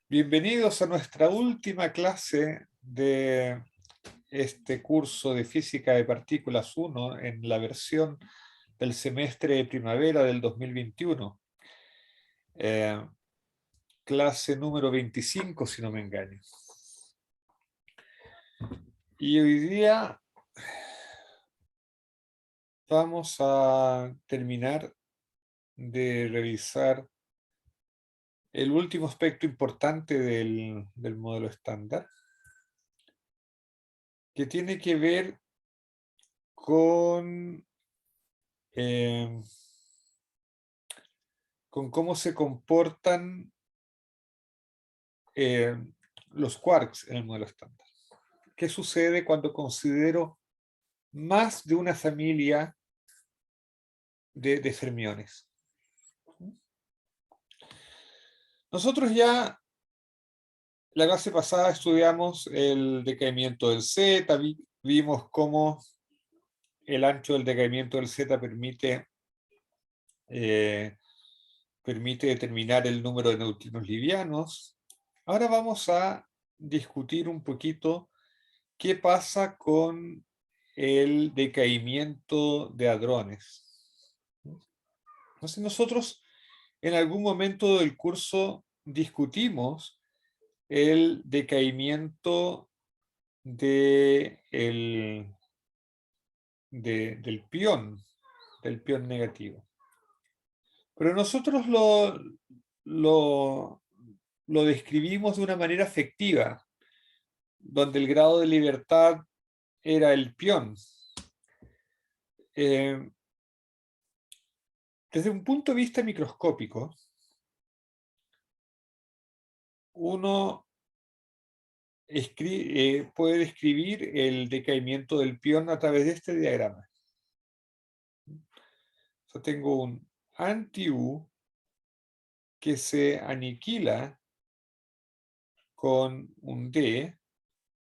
Bienvenidos a nuestra última clase de este curso de Física de Partículas 1 en la versión del semestre de primavera del 2021. Eh, Clase número 25, si no me engaño. Y hoy día vamos a terminar de revisar el último aspecto importante del modelo estándar, que tiene que ver eh, con cómo se comportan los quarks en el modelo estándar. ¿Qué sucede cuando considero más de una familia de fermiones? Nosotros ya la clase pasada estudiamos el decaimiento del Z, vimos cómo el ancho del decaimiento del Z permite determinar el número de neutrinos livianos. Ahora vamos a discutir un poquito qué pasa con el decaimiento de hadrones. Entonces nosotros en algún momento del curso discutimos el decaimiento del pión negativo. Pero nosotros lo, lo describimos de una manera afectiva, donde el grado de libertad era el pión. Desde un punto de vista microscópico, uno puede describir el decaimiento del pión a través de este diagrama. Yo tengo un anti-U que se aniquila con un D,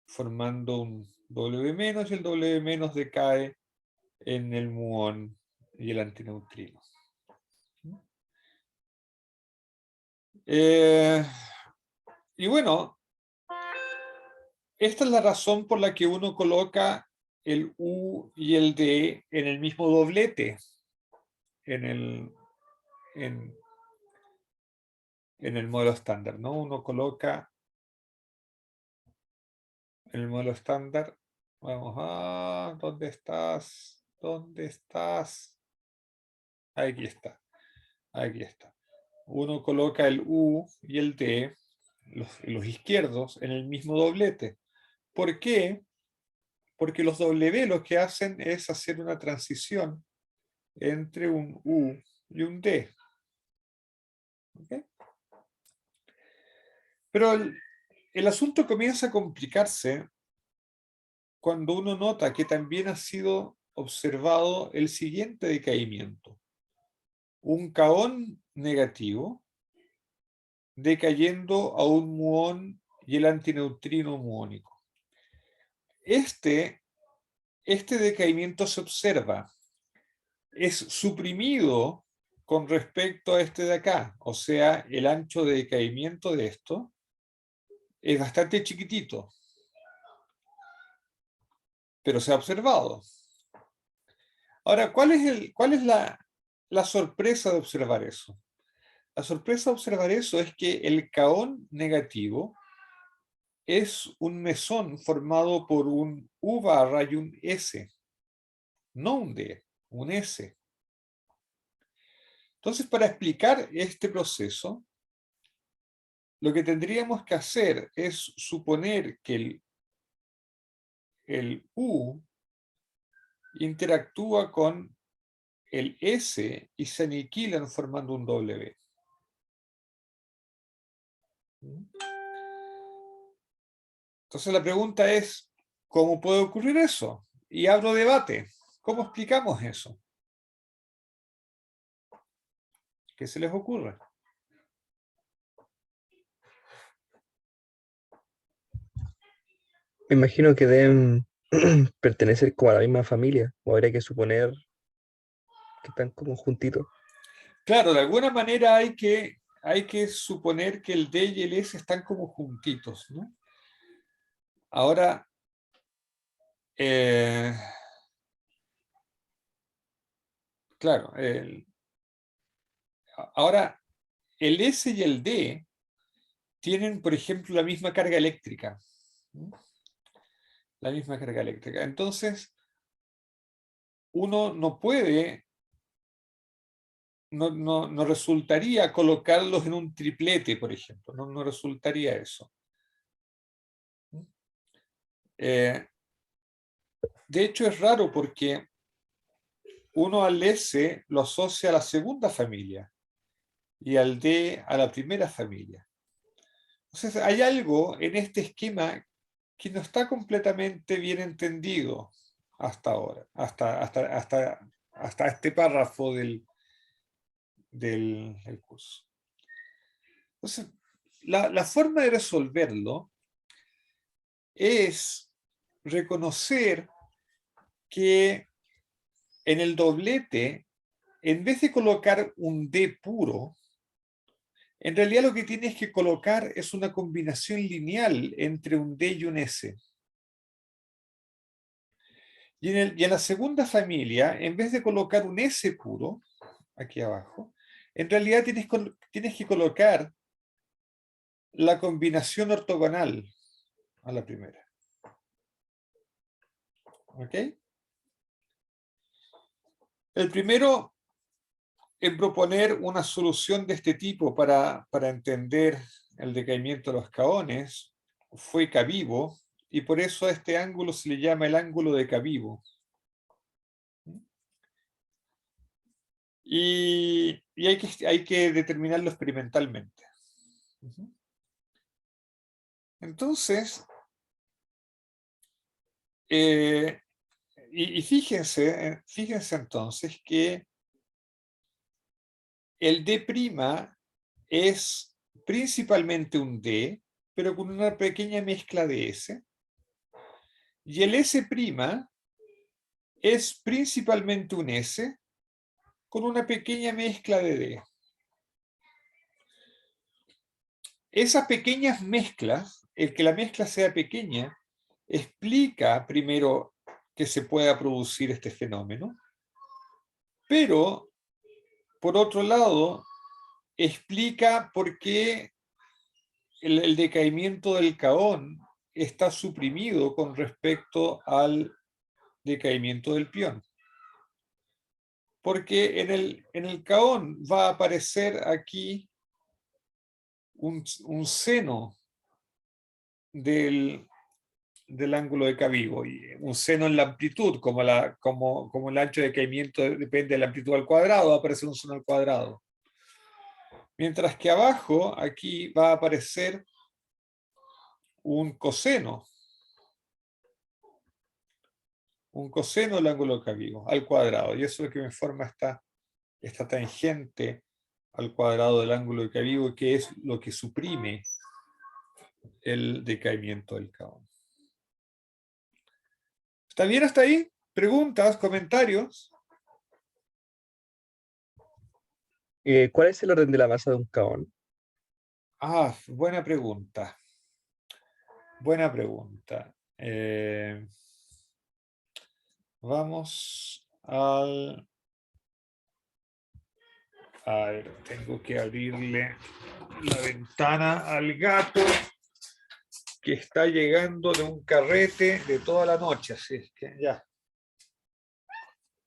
formando un W-, y el W- decae en el muón y el antineutrino. Y bueno, esta es la razón por la que uno coloca el U y el D en el mismo doblete en el modelo estándar, ¿no? Uno coloca en el modelo estándar, vamos a, ¿dónde estás? ¿Dónde estás? Aquí está, aquí está. Uno coloca el U y el D, los izquierdos, en el mismo doblete. ¿Por qué? Porque los W lo que hacen es hacer una transición entre un U y un D. ¿Okay? Pero el asunto comienza a complicarse cuando uno nota que también ha sido observado el siguiente decaimiento. Un kaón negativo decayendo a un muón y el antineutrino muónico. Este decaimiento se observa, es suprimido con respecto a este de acá, o sea, el ancho de decaimiento de esto es bastante chiquitito, pero se ha observado. Ahora, ¿cuál es la sorpresa de observar eso? La sorpresa de observar eso es que el kaón negativo es un mesón formado por un U barra y un S, no un D, un S. Entonces, para explicar este proceso, lo que tendríamos que hacer es suponer que el U interactúa con el S y se aniquilan formando un W. Entonces la pregunta es, ¿cómo puede ocurrir eso? Y abro debate. ¿Cómo explicamos eso? ¿Qué se les ocurre? Me imagino que deben pertenecer como a la misma familia, o habría que suponer que están como juntitos. Claro, de alguna manera hay que suponer que el D y el S están como juntitos, ¿no? Ahora, claro, ahora el S y el D tienen, por ejemplo, la misma carga eléctrica, ¿no? La misma carga eléctrica. Entonces, uno no puede, no resultaría colocarlos en un triplete, por ejemplo, no resultaría eso. De hecho, es raro porque uno al S lo asocia a la segunda familia y al D a la primera familia. Entonces, hay algo en este esquema que no está completamente bien entendido hasta ahora, hasta este párrafo del curso. Entonces, la forma de resolverlo es reconocer que en el doblete, en vez de colocar un D puro, en realidad lo que tienes que colocar es una combinación lineal entre un D y un S. Y en la segunda familia, en vez de colocar un S puro, aquí abajo, en realidad tienes que colocar la combinación ortogonal a la primera. ¿Ok? El primero en proponer una solución de este tipo para entender el decaimiento de los caones fue Cabibo, y por eso a este ángulo se le llama el ángulo de Cabibo. Y hay que determinarlo experimentalmente. Entonces, y fíjense entonces que el D' es principalmente un D, pero con una pequeña mezcla de S. Y el S' es principalmente un S con una pequeña mezcla de D. Esas pequeñas mezclas, el que la mezcla sea pequeña, explica primero que se pueda producir este fenómeno, pero por otro lado, explica por qué el decaimiento del caón está suprimido con respecto al decaimiento del pión. Porque en el caón va a aparecer aquí un seno del ángulo de Cabibo, y un seno en la amplitud, como el ancho de decaimiento depende de la amplitud al cuadrado, va a aparecer un seno al cuadrado. Mientras que abajo, aquí va a aparecer un coseno del ángulo de Cabibo al cuadrado, y eso es lo que me forma esta tangente al cuadrado del ángulo de Cabibo, que es lo que suprime el decaimiento del caón. ¿Está bien hasta ahí? ¿Preguntas? ¿Comentarios? ¿Cuál es el orden de la masa de un caón? Ah, buena pregunta. Buena pregunta. Vamos al... A ver, tengo que abrirle la ventana al gato que está llegando de un carrete de toda la noche, así es que ya.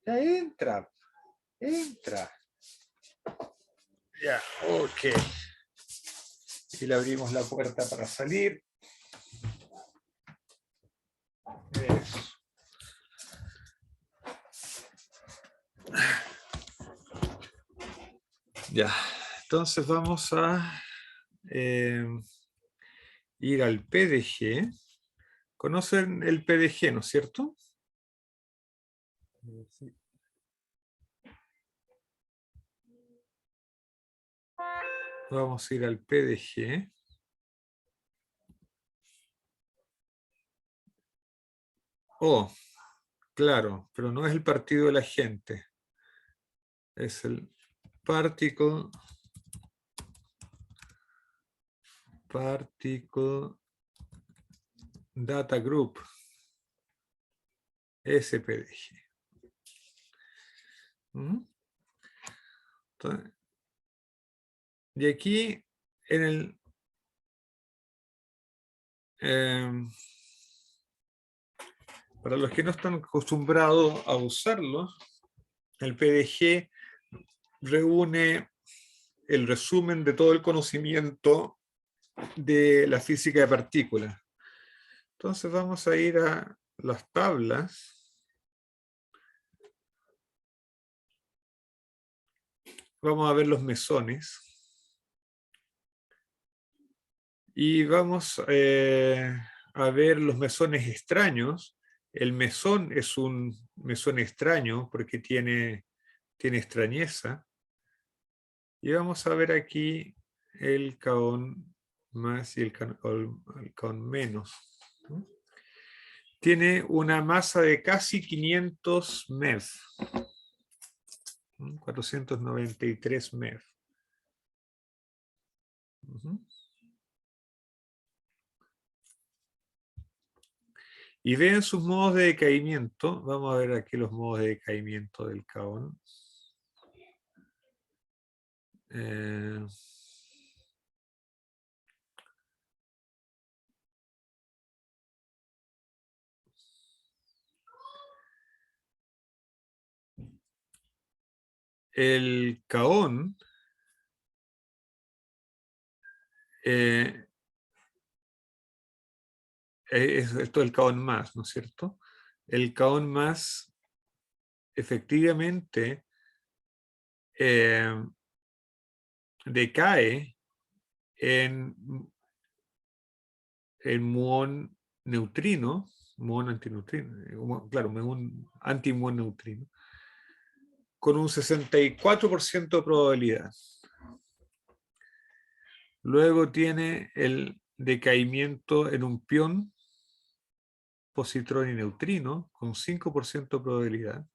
Ya entra. Ya, ok. Y le abrimos la puerta para salir. Eso. Ya, entonces vamos a ir al PDG. ¿Conocen el PDG, no es cierto? Sí. Vamos a ir al PDG. Oh, claro, pero no es el partido de la gente. Es el Particle Particle Data Group, SPDG. Entonces, y aquí en el para los que no están acostumbrados a usarlo, el PDG reúne el resumen de todo el conocimiento de la física de partículas. Entonces vamos a ir a las tablas. Vamos a ver los mesones. Y vamos a ver los mesones extraños. El mesón es un mesón extraño porque tiene extrañeza. Y vamos a ver aquí el kaón más y el kaón menos. Tiene una masa de casi 500 MeV. 493 MeV. Y ven sus modos de decaimiento. Vamos a ver aquí los modos de decaimiento del kaón. El kaón esto es el kaón más, ¿no es cierto? El kaón más efectivamente decae en muón neutrino, muón antineutrino, claro, muón antimuón neutrino, con un 64% de probabilidad. Luego tiene el decaimiento en un pión, positrón y neutrino, con 5% de probabilidad.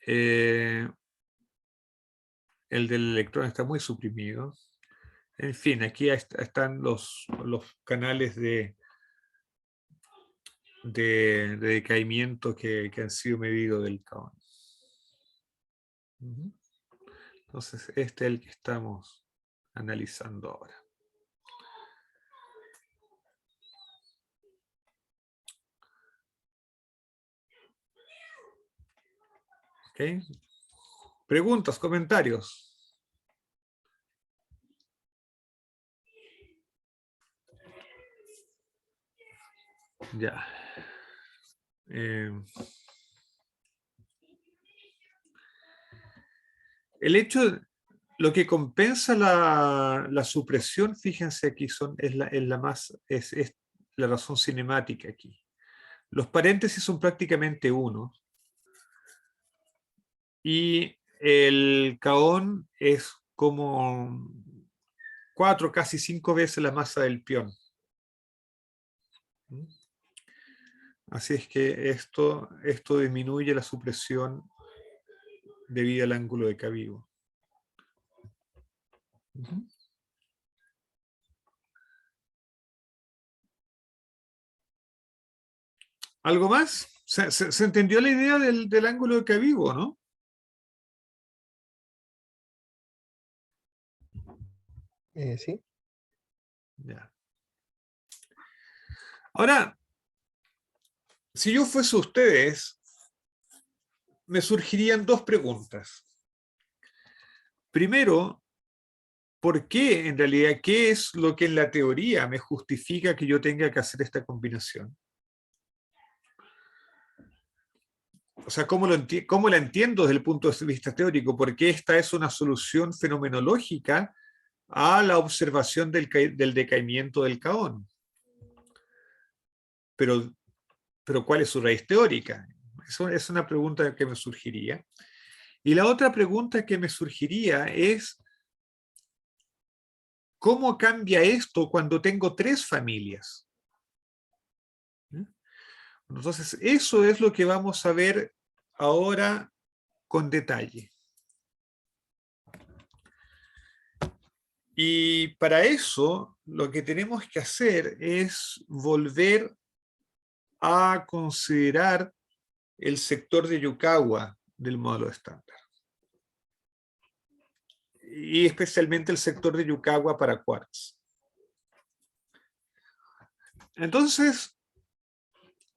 El del electrón está muy suprimido. En fin, aquí están los canales de decaimiento que han sido medidos del kaón. Entonces, este es el que estamos analizando ahora. ¿Okay? Preguntas, comentarios. Ya. El hecho, lo que compensa la supresión, fíjense aquí, es la razón cinemática aquí. Los paréntesis son prácticamente uno. Y el kaón es como 4, casi 5 veces la masa del pión. Así es que esto disminuye la supresión debido al ángulo de Cavigo. ¿Algo más? ¿Se entendió la idea del ángulo de Cavigo, no? Sí. Ya. Ahora, si yo fuese ustedes, me surgirían dos preguntas. Primero, ¿por qué, en realidad, qué es lo que en la teoría me justifica que yo tenga que hacer esta combinación? O sea, ¿cómo la entiendo desde el punto de vista teórico? Porque esta es una solución fenomenológica a la observación del decaimiento del kaón. Pero ¿cuál es su raíz teórica? Eso es una pregunta que me surgiría. Y la otra pregunta que me surgiría es, ¿cómo cambia esto cuando tengo 3 familias? Entonces, eso es lo que vamos a ver ahora con detalle. Y para eso lo que tenemos que hacer es volver a considerar el sector de Yukawa del modelo estándar. Y especialmente el sector de Yukawa para quarks. Entonces,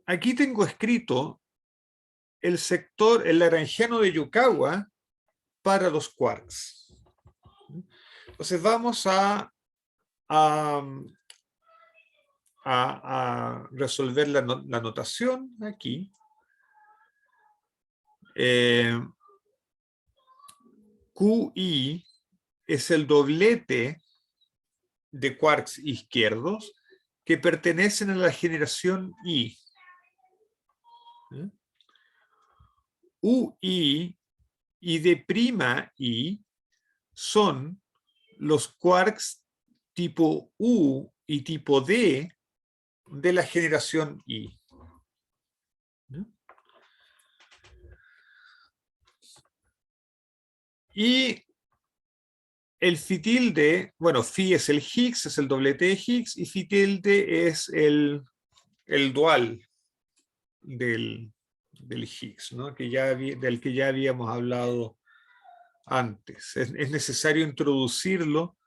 aquí tengo escrito el sector, el lagrangiano de Yukawa para los quarks. Entonces vamos a resolver la notación aquí. QI es el doblete de quarks izquierdos que pertenecen a la generación I. UI y d'I son los quarks tipo U y tipo D de la generación I. Y el phi tilde, bueno, phi es el Higgs, es el doblete de Higgs, y phi tilde es el dual del Higgs, ¿no? Del que ya habíamos hablado antes. Es necesario introducirlo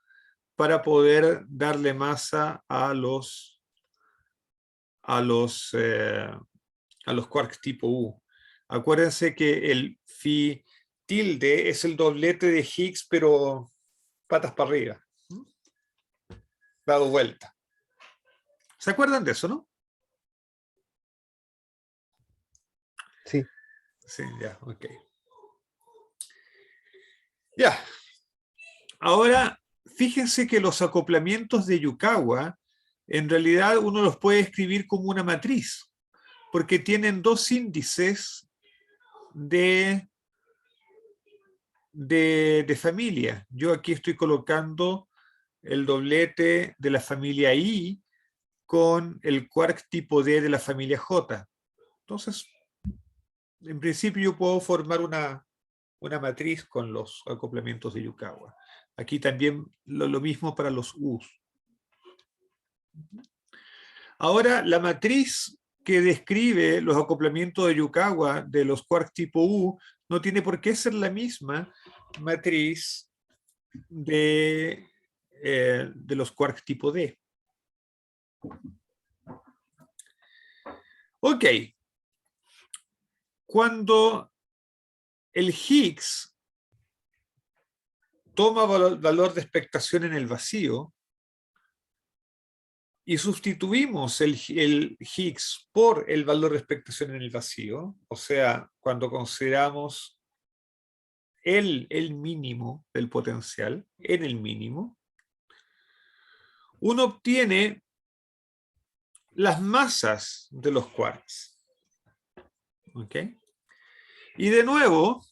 para poder darle masa a los quarks tipo U. Acuérdense que el phi tilde es el doblete de Higgs, pero patas para arriba, dado vuelta. ¿Se acuerdan de eso, no? Sí. Sí, ya, ok. Ya. Ahora, fíjense que los acoplamientos de Yukawa, en realidad uno los puede escribir como una matriz, porque tienen dos índices de familia. Yo aquí estoy colocando el doblete de la familia I con el quark tipo D de la familia J. Entonces, en principio yo puedo formar una matriz con los acoplamientos de Yukawa. Aquí también lo mismo para los U's. Ahora, la matriz que describe los acoplamientos de Yukawa de los quarks tipo U no tiene por qué ser la misma matriz de los quarks tipo D. Ok. Cuando el Higgs toma valor de expectación en el vacío y sustituimos el Higgs por el valor de expectación en el vacío, o sea, cuando consideramos el mínimo del potencial en el mínimo, uno obtiene las masas de los quarks. ¿Ok? Y de nuevo,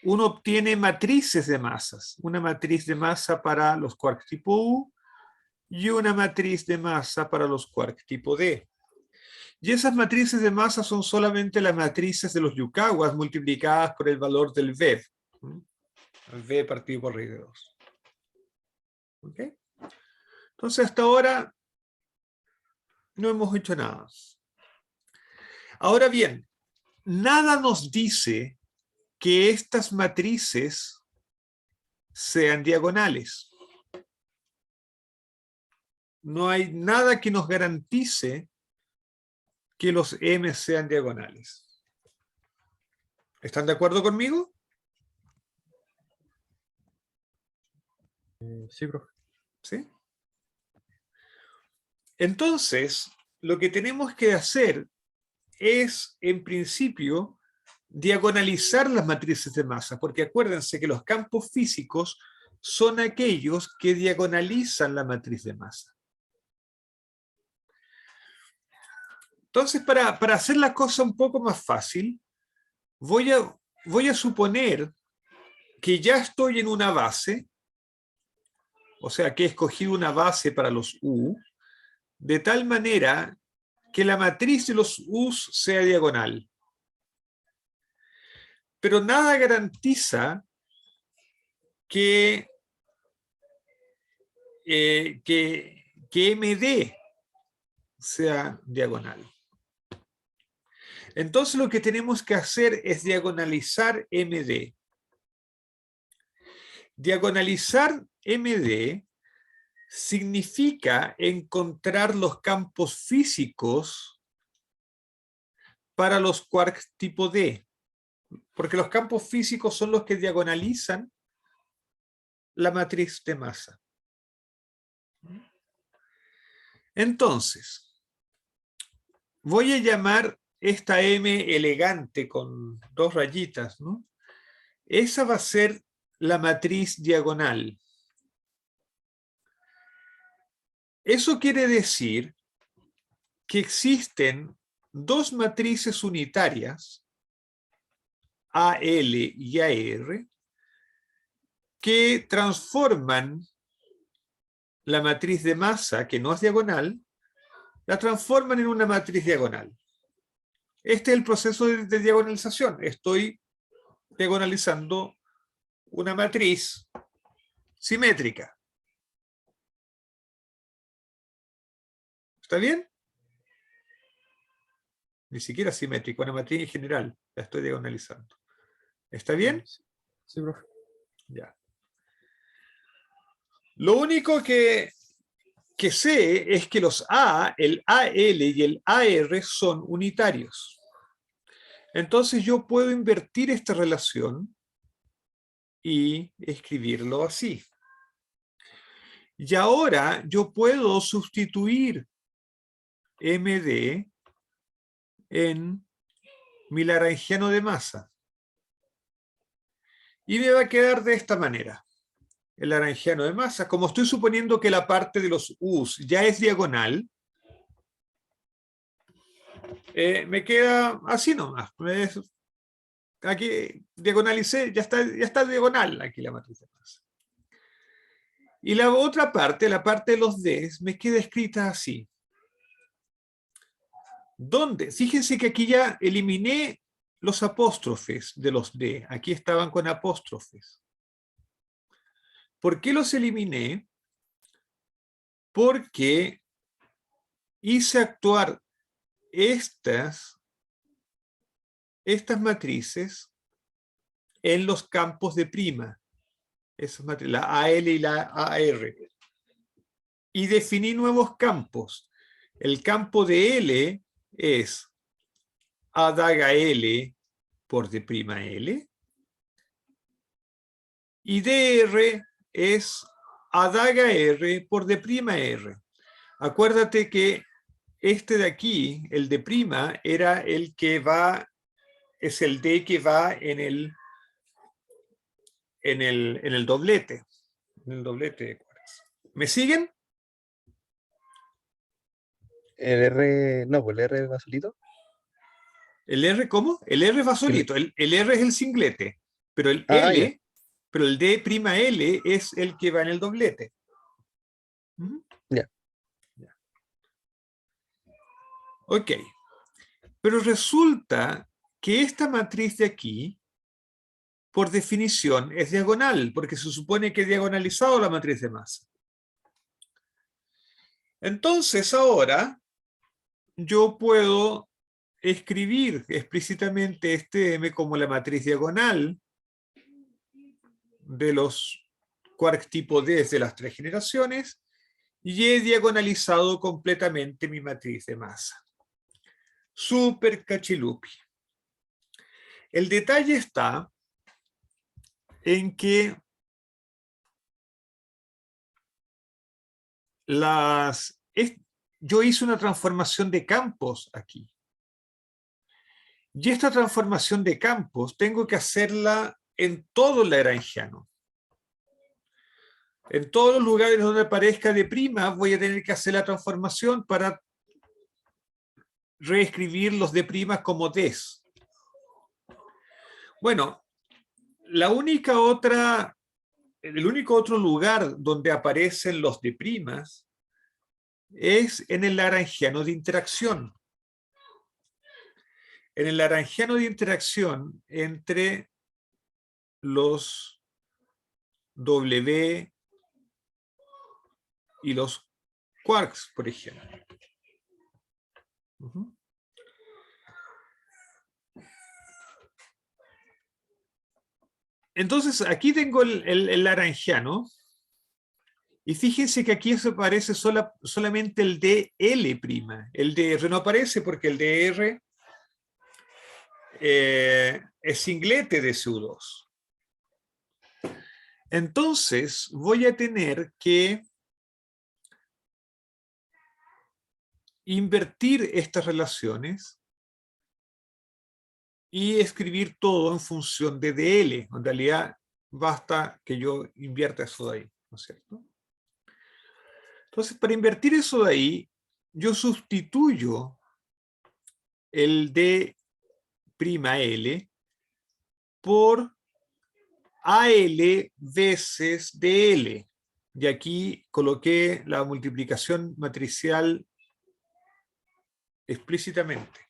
uno obtiene matrices de masas. Una matriz de masa para los quarks tipo U y una matriz de masa para los quarks tipo D. Y esas matrices de masa son solamente las matrices de los Yukawas multiplicadas por el valor del VEV. El V partido por raíz de 2. ¿Ok? Entonces, hasta ahora no hemos hecho nada. Ahora bien, nada nos dice que estas matrices sean diagonales. No hay nada que nos garantice que los M sean diagonales. ¿Están de acuerdo conmigo? Sí, profe. ¿Sí? Entonces, lo que tenemos que hacer es, en principio, diagonalizar las matrices de masa, porque acuérdense que los campos físicos son aquellos que diagonalizan la matriz de masa. Entonces, para hacer la cosa un poco más fácil, voy a suponer que ya estoy en una base, o sea, que he escogido una base para los U, de tal manera que la matriz de los U's sea diagonal. Pero nada garantiza que que MD sea diagonal. Entonces lo que tenemos que hacer es diagonalizar MD. Diagonalizar MD significa encontrar los campos físicos para los quarks tipo D, porque los campos físicos son los que diagonalizan la matriz de masa. Entonces, voy a llamar esta M elegante con 2 rayitas, ¿no? Esa va a ser la matriz diagonal. Eso quiere decir que existen 2 matrices unitarias, AL y AR, que transforman la matriz de masa, que no es diagonal, la transforman en una matriz diagonal. Este es el proceso de diagonalización. Estoy diagonalizando una matriz simétrica. ¿Está bien? Ni siquiera simétrica, una matriz en general. La estoy diagonalizando. ¿Está bien? Sí, profe. Ya. Lo único que sé es que los A, el AL y el AR son unitarios. Entonces yo puedo invertir esta relación y escribirlo así. Y ahora yo puedo sustituir MD en mi lagrangiano de masa. Y me va a quedar de esta manera. El lagrangiano de masa, como estoy suponiendo que la parte de los U's ya es diagonal, me queda así nomás. Aquí diagonalicé, ya está diagonal aquí la matriz de masa. Y la otra parte, la parte de los D's, me queda escrita así. ¿Dónde? Fíjense que aquí ya eliminé los apóstrofes de los D. Aquí estaban con apóstrofes. ¿Por qué los eliminé? Porque hice actuar estas matrices en los campos de prima. Esas matrices, la AL y la AR. Y definí nuevos campos. El campo de L es A daga L por D' L. Y DR es A daga R por D' R. Acuérdate que este de aquí, el de prima, era el que va, es el D que va en el doblete. En el doblete de quarks. ¿Me siguen? El R, no, pues el R va solito. ¿El R cómo? El R va El, solito. El R es el singlete. Pero el ya. L, pero el D' L es el que va en el doblete. Ya. Ok. Pero resulta que esta matriz de aquí, por definición, es diagonal, porque se supone que he diagonalizado la matriz de masa. Entonces ahora yo puedo escribir explícitamente este M como la matriz diagonal de los quarks tipo D de las 3 generaciones y he diagonalizado completamente mi matriz de masa. Súper cachilupi. El detalle está en que yo hice una transformación de campos aquí. Y esta transformación de campos tengo que hacerla en todo el lagrangiano. En todos los lugares donde aparezca de prima voy a tener que hacer la transformación para reescribir los de primas como Ds. Bueno, el único otro lugar donde aparecen los de primas es en el lagrangiano de interacción. En el lagrangiano de interacción entre los W y los quarks, por ejemplo. Entonces, aquí tengo el lagrangiano. Y fíjense que aquí se aparece solamente el dl'. El dr no aparece porque el dr es singlete de SU2. Entonces, voy a tener que invertir estas relaciones y escribir todo en función de dl. En realidad, basta que yo invierta eso de ahí, ¿no es cierto? Entonces, para invertir eso de ahí, yo sustituyo el d'L por AL veces DL. Y aquí coloqué la multiplicación matricial explícitamente.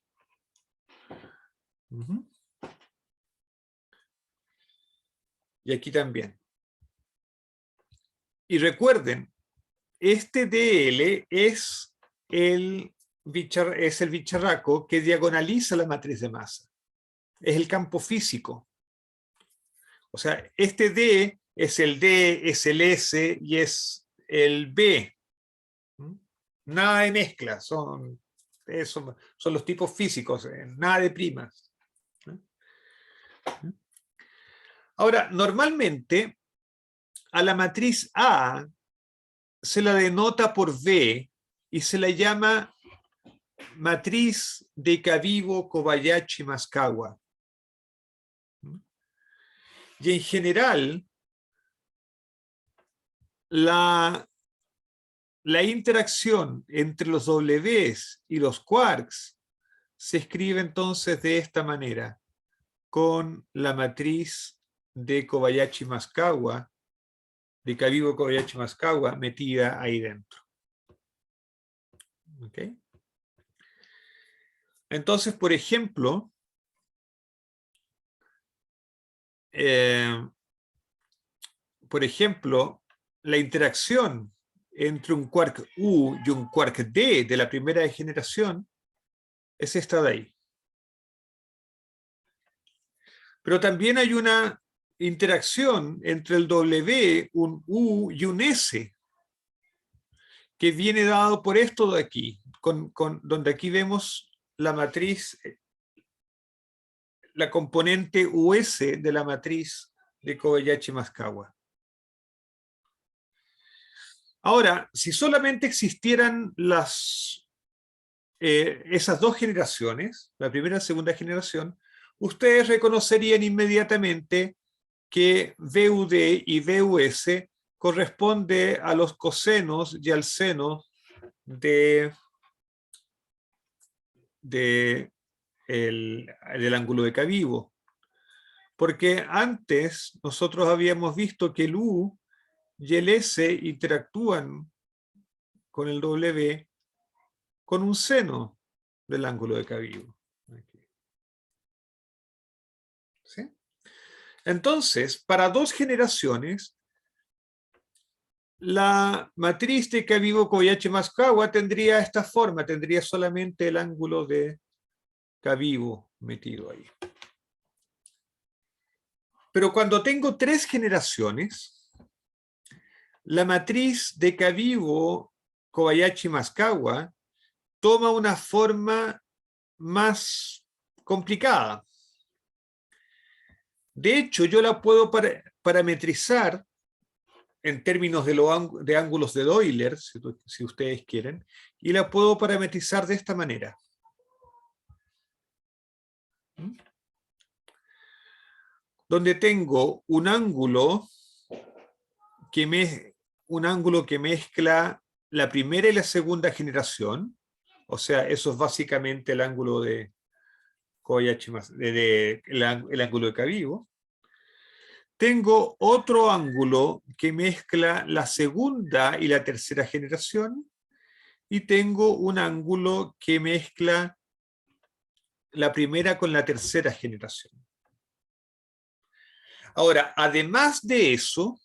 Y aquí también. Y recuerden, este DL es el bicharraco que diagonaliza la matriz de masa. Es el campo físico. O sea, este D es el D, es el S y es el B. Nada de mezcla, son los tipos físicos, nada de primas. Ahora, normalmente a la matriz A se la denota por V y se la llama matriz de Kavivo-Kobayashi-Maskawa. Y en general, la interacción entre los Ws y los quarks se escribe entonces de esta manera, con la matriz de Kobayashi-Maskawa, de Kavivo-Kobayashi-Maskawa metida ahí dentro. ¿Okay? Entonces, por ejemplo, la interacción entre un quark U y un quark D de la primera generación es esta de ahí. Pero también hay una interacción entre el W, un U y un S, que viene dado por esto de aquí, donde aquí vemos la matriz, la componente US de la matriz de Kobayashi-Maskawa. Ahora, si solamente existieran esas dos generaciones, la primera y la segunda generación, ustedes reconocerían inmediatamente que VUD y VUS corresponde a los cosenos y al seno del ángulo de Kavivo. Porque antes nosotros habíamos visto que el U y el S interactúan con el W con un seno del ángulo de Kavivo. ¿Sí? Entonces, para dos generaciones, la matriz de Kavivo-Kobayashi-Maskawa tendría esta forma, tendría solamente el ángulo de Kavivo metido ahí. Pero cuando tengo tres generaciones, la matriz de Kavivo-Kobayashi-Maskawa toma una forma más complicada. De hecho, yo la puedo parametrizar en términos de ángulos de Euler, si ustedes quieren, y la puedo parametrizar de esta manera. Donde tengo un ángulo que mezcla la primera y la segunda generación, o sea, eso es básicamente el ángulo de Kobayashi, el ángulo de Kavivo. Tengo otro ángulo que mezcla la segunda y la tercera generación, y tengo un ángulo que mezcla la primera con la tercera generación. Ahora, además de eso,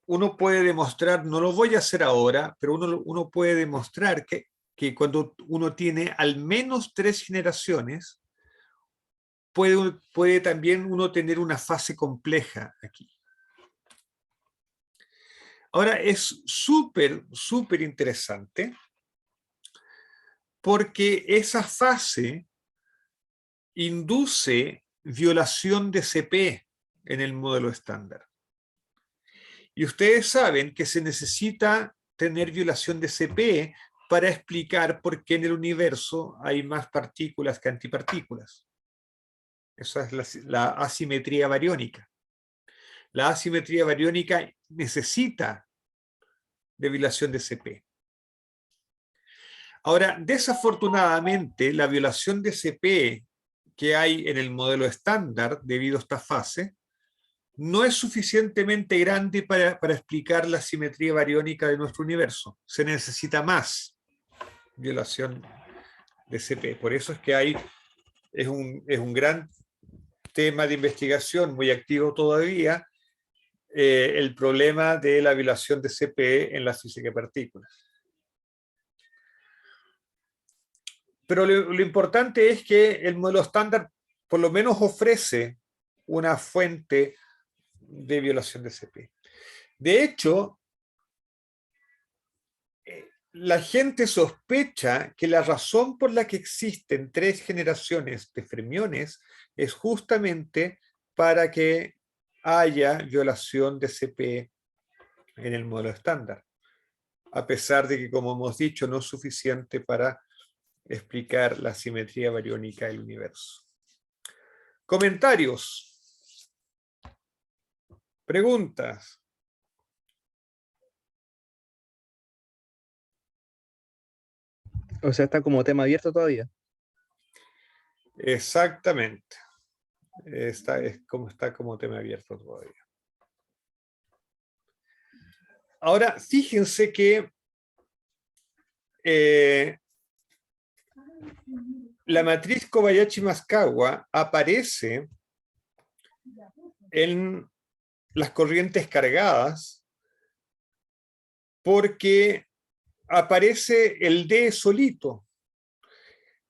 uno puede demostrar, no lo voy a hacer ahora, pero uno puede demostrar que cuando uno tiene al menos 3 generaciones, puede también uno tener una fase compleja aquí. Ahora, es súper interesante porque esa fase induce violación de CP en el modelo estándar. Y ustedes saben que se necesita tener violación de CP para explicar por qué en el universo hay más partículas que antipartículas. Esa es la asimetría bariónica. La asimetría bariónica necesita de violación de CP. Ahora, desafortunadamente, la violación de CP que hay en el modelo estándar debido a esta fase no es suficientemente grande para explicar la simetría bariónica de nuestro universo. Se necesita más violación de CP. Por eso es que es un gran tema de investigación, muy activo todavía, el problema de la violación de CP en la física de partículas. Pero lo importante es que el modelo estándar por lo menos ofrece una fuente de violación de CP. De hecho, la gente sospecha que la razón por la que existen 3 generaciones de fermiones es justamente para que haya violación de CP en el modelo estándar, a pesar de que, como hemos dicho, no es suficiente para explicar la simetría bariónica del universo. Comentarios. Preguntas. O sea, está como tema abierto todavía. Exactamente. Está como tema abierto todavía. Ahora, fíjense que la matriz Kobayashi-Maskawa aparece en las corrientes cargadas porque aparece el D solito.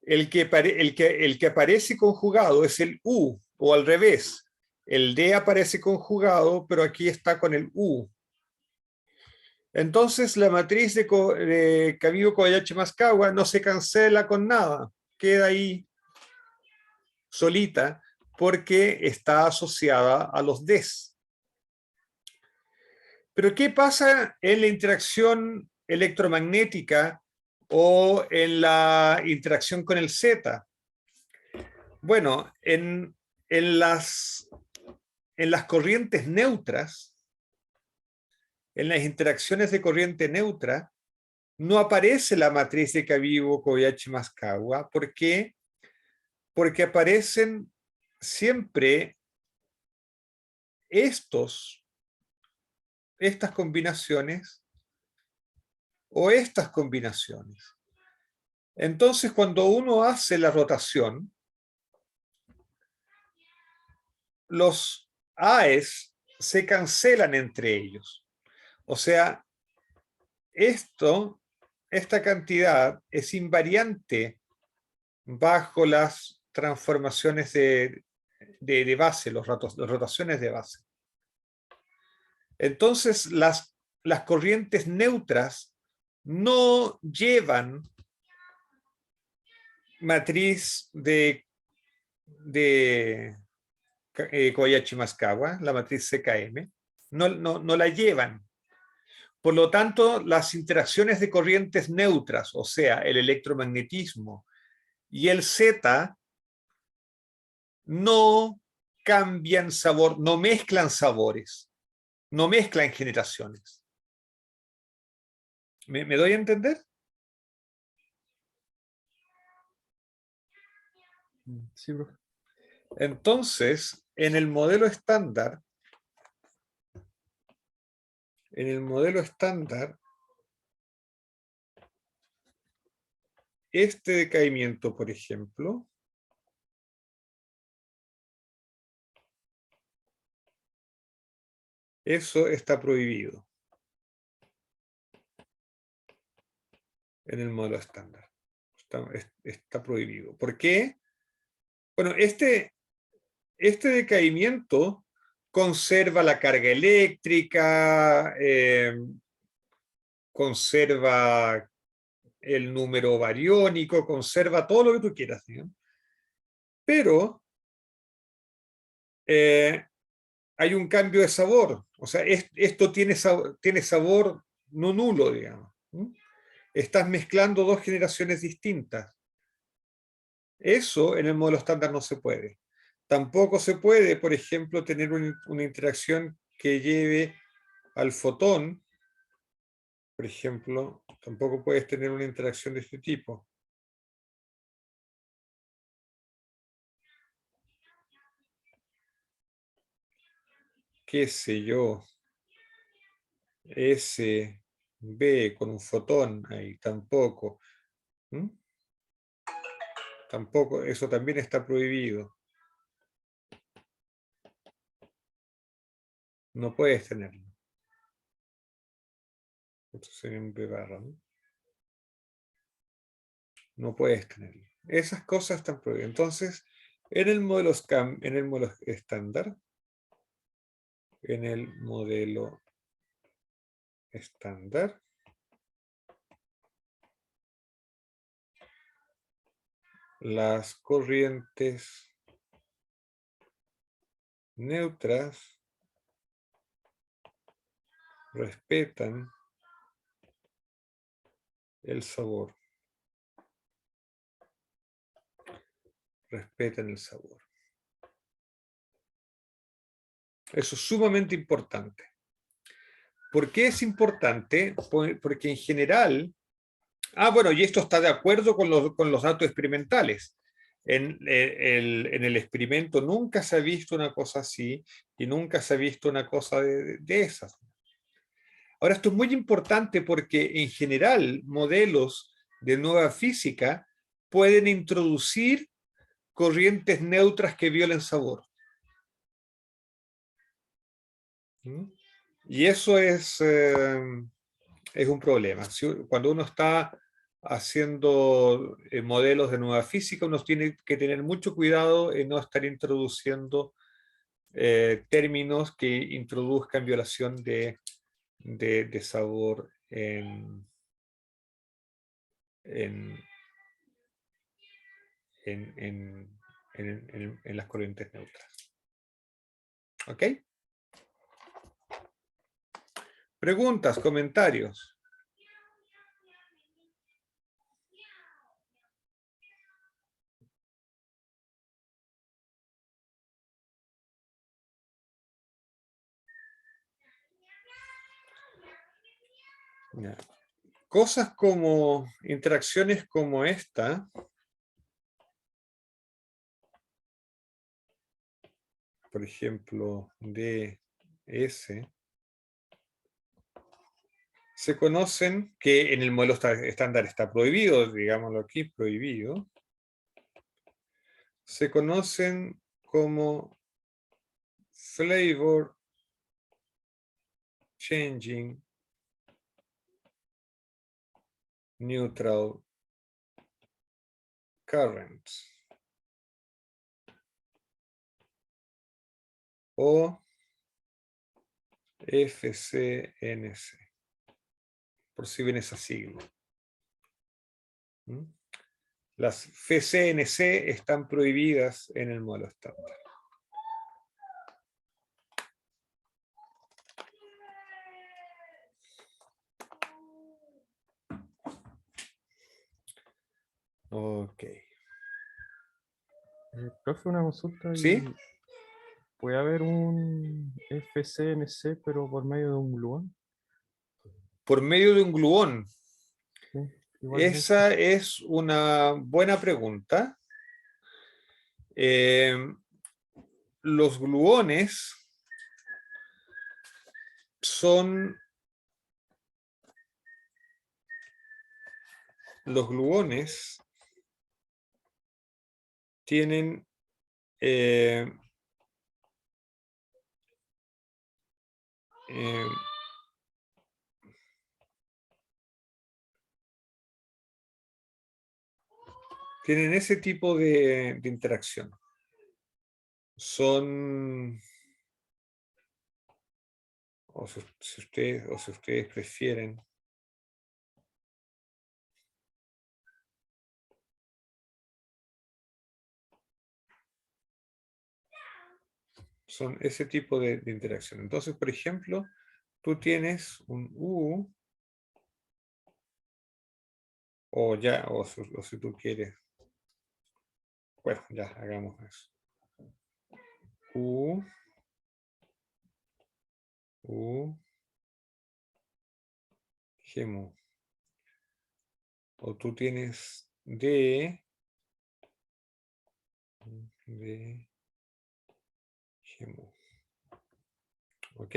El que aparece conjugado es el U, o al revés. El D aparece conjugado, pero aquí está con el U. Entonces la matriz de Kabigo-Kobayashi-Maskawa no se cancela con nada, queda ahí solita porque está asociada a los Ds. Pero ¿qué pasa en la interacción electromagnética o en la interacción con el Z? Bueno, en las corrientes neutras, en las interacciones de corriente neutra, no aparece la matriz de Kabigo-Kobayashi-Maskawa. ¿Por qué? Porque aparecen siempre estas combinaciones o estas combinaciones. Entonces, cuando uno hace la rotación, los AES se cancelan entre ellos. O sea, esta cantidad es invariante bajo las transformaciones de base, las rotaciones de base. Entonces, las corrientes neutras no llevan matriz de Kobayashi-Maskawa, la matriz CKM, no la llevan. Por lo tanto, las interacciones de corrientes neutras, o sea, el electromagnetismo y el Z, no cambian sabor, no mezclan sabores, no mezclan generaciones. ¿Me doy a entender? Sí, bro. Entonces, en el modelo estándar, este decaimiento, por ejemplo, Eso está prohibido en el modelo estándar. Está prohibido. ¿Por qué? Bueno, este decaimiento conserva la carga eléctrica, conserva el número bariónico, conserva todo lo que tú quieras, ¿no? Pero hay un cambio de sabor. O sea, esto tiene sabor no nulo, digamos. ¿No? Estás mezclando dos generaciones distintas. Eso en el modelo estándar no se puede. Tampoco se puede, por ejemplo, tener una interacción que lleve al fotón. Por ejemplo, tampoco puedes tener una interacción de este tipo. Qué sé yo. S, B con un fotón ahí, tampoco. ¿Mm? Tampoco, eso también está prohibido. No puedes tenerlo. Esto sería un B barra, ¿no? No puedes tenerlo. Esas cosas están prohibidas. Entonces, en el modelo estándar, las corrientes neutras respetan el sabor. Respetan el sabor. Eso es sumamente importante. ¿Por qué es importante? Porque en general, bueno, y esto está de acuerdo con los datos experimentales. En el experimento nunca se ha visto una cosa así y nunca se ha visto una cosa de esas. Ahora, esto es muy importante porque en general modelos de nueva física pueden introducir corrientes neutras que violen sabor. ¿Mm? Y eso es un problema. Cuando uno está haciendo modelos de nueva física, uno tiene que tener mucho cuidado en no estar introduciendo términos que introduzcan violación de sabor en, en las corrientes neutras. ¿Ok? Preguntas, comentarios. Ya. Cosas como interacciones como esta, por ejemplo, DS, se conocen, que en el modelo estándar está prohibido, digámoslo aquí, prohibido, se conocen como flavor changing neutral currents, o FCNC, por si ven esa sigla. ¿Mm? Las FCNC están prohibidas en el modelo estándar. Ok. Profe, una consulta ¿Sí? y ¿puede haber un FCNC pero por medio de un gluón? Por medio de un gluón. Sí, igualmente. Esa es una buena pregunta. Los gluones son los gluones tienen tienen ese tipo de interacción. Son, o si ustedes prefieren, son ese tipo de interacción. Entonces, por ejemplo, tú tienes un U, o si tú quieres, bueno, ya, hagamos eso. U, Gemu. O tú tienes D, Gemu. ¿Ok?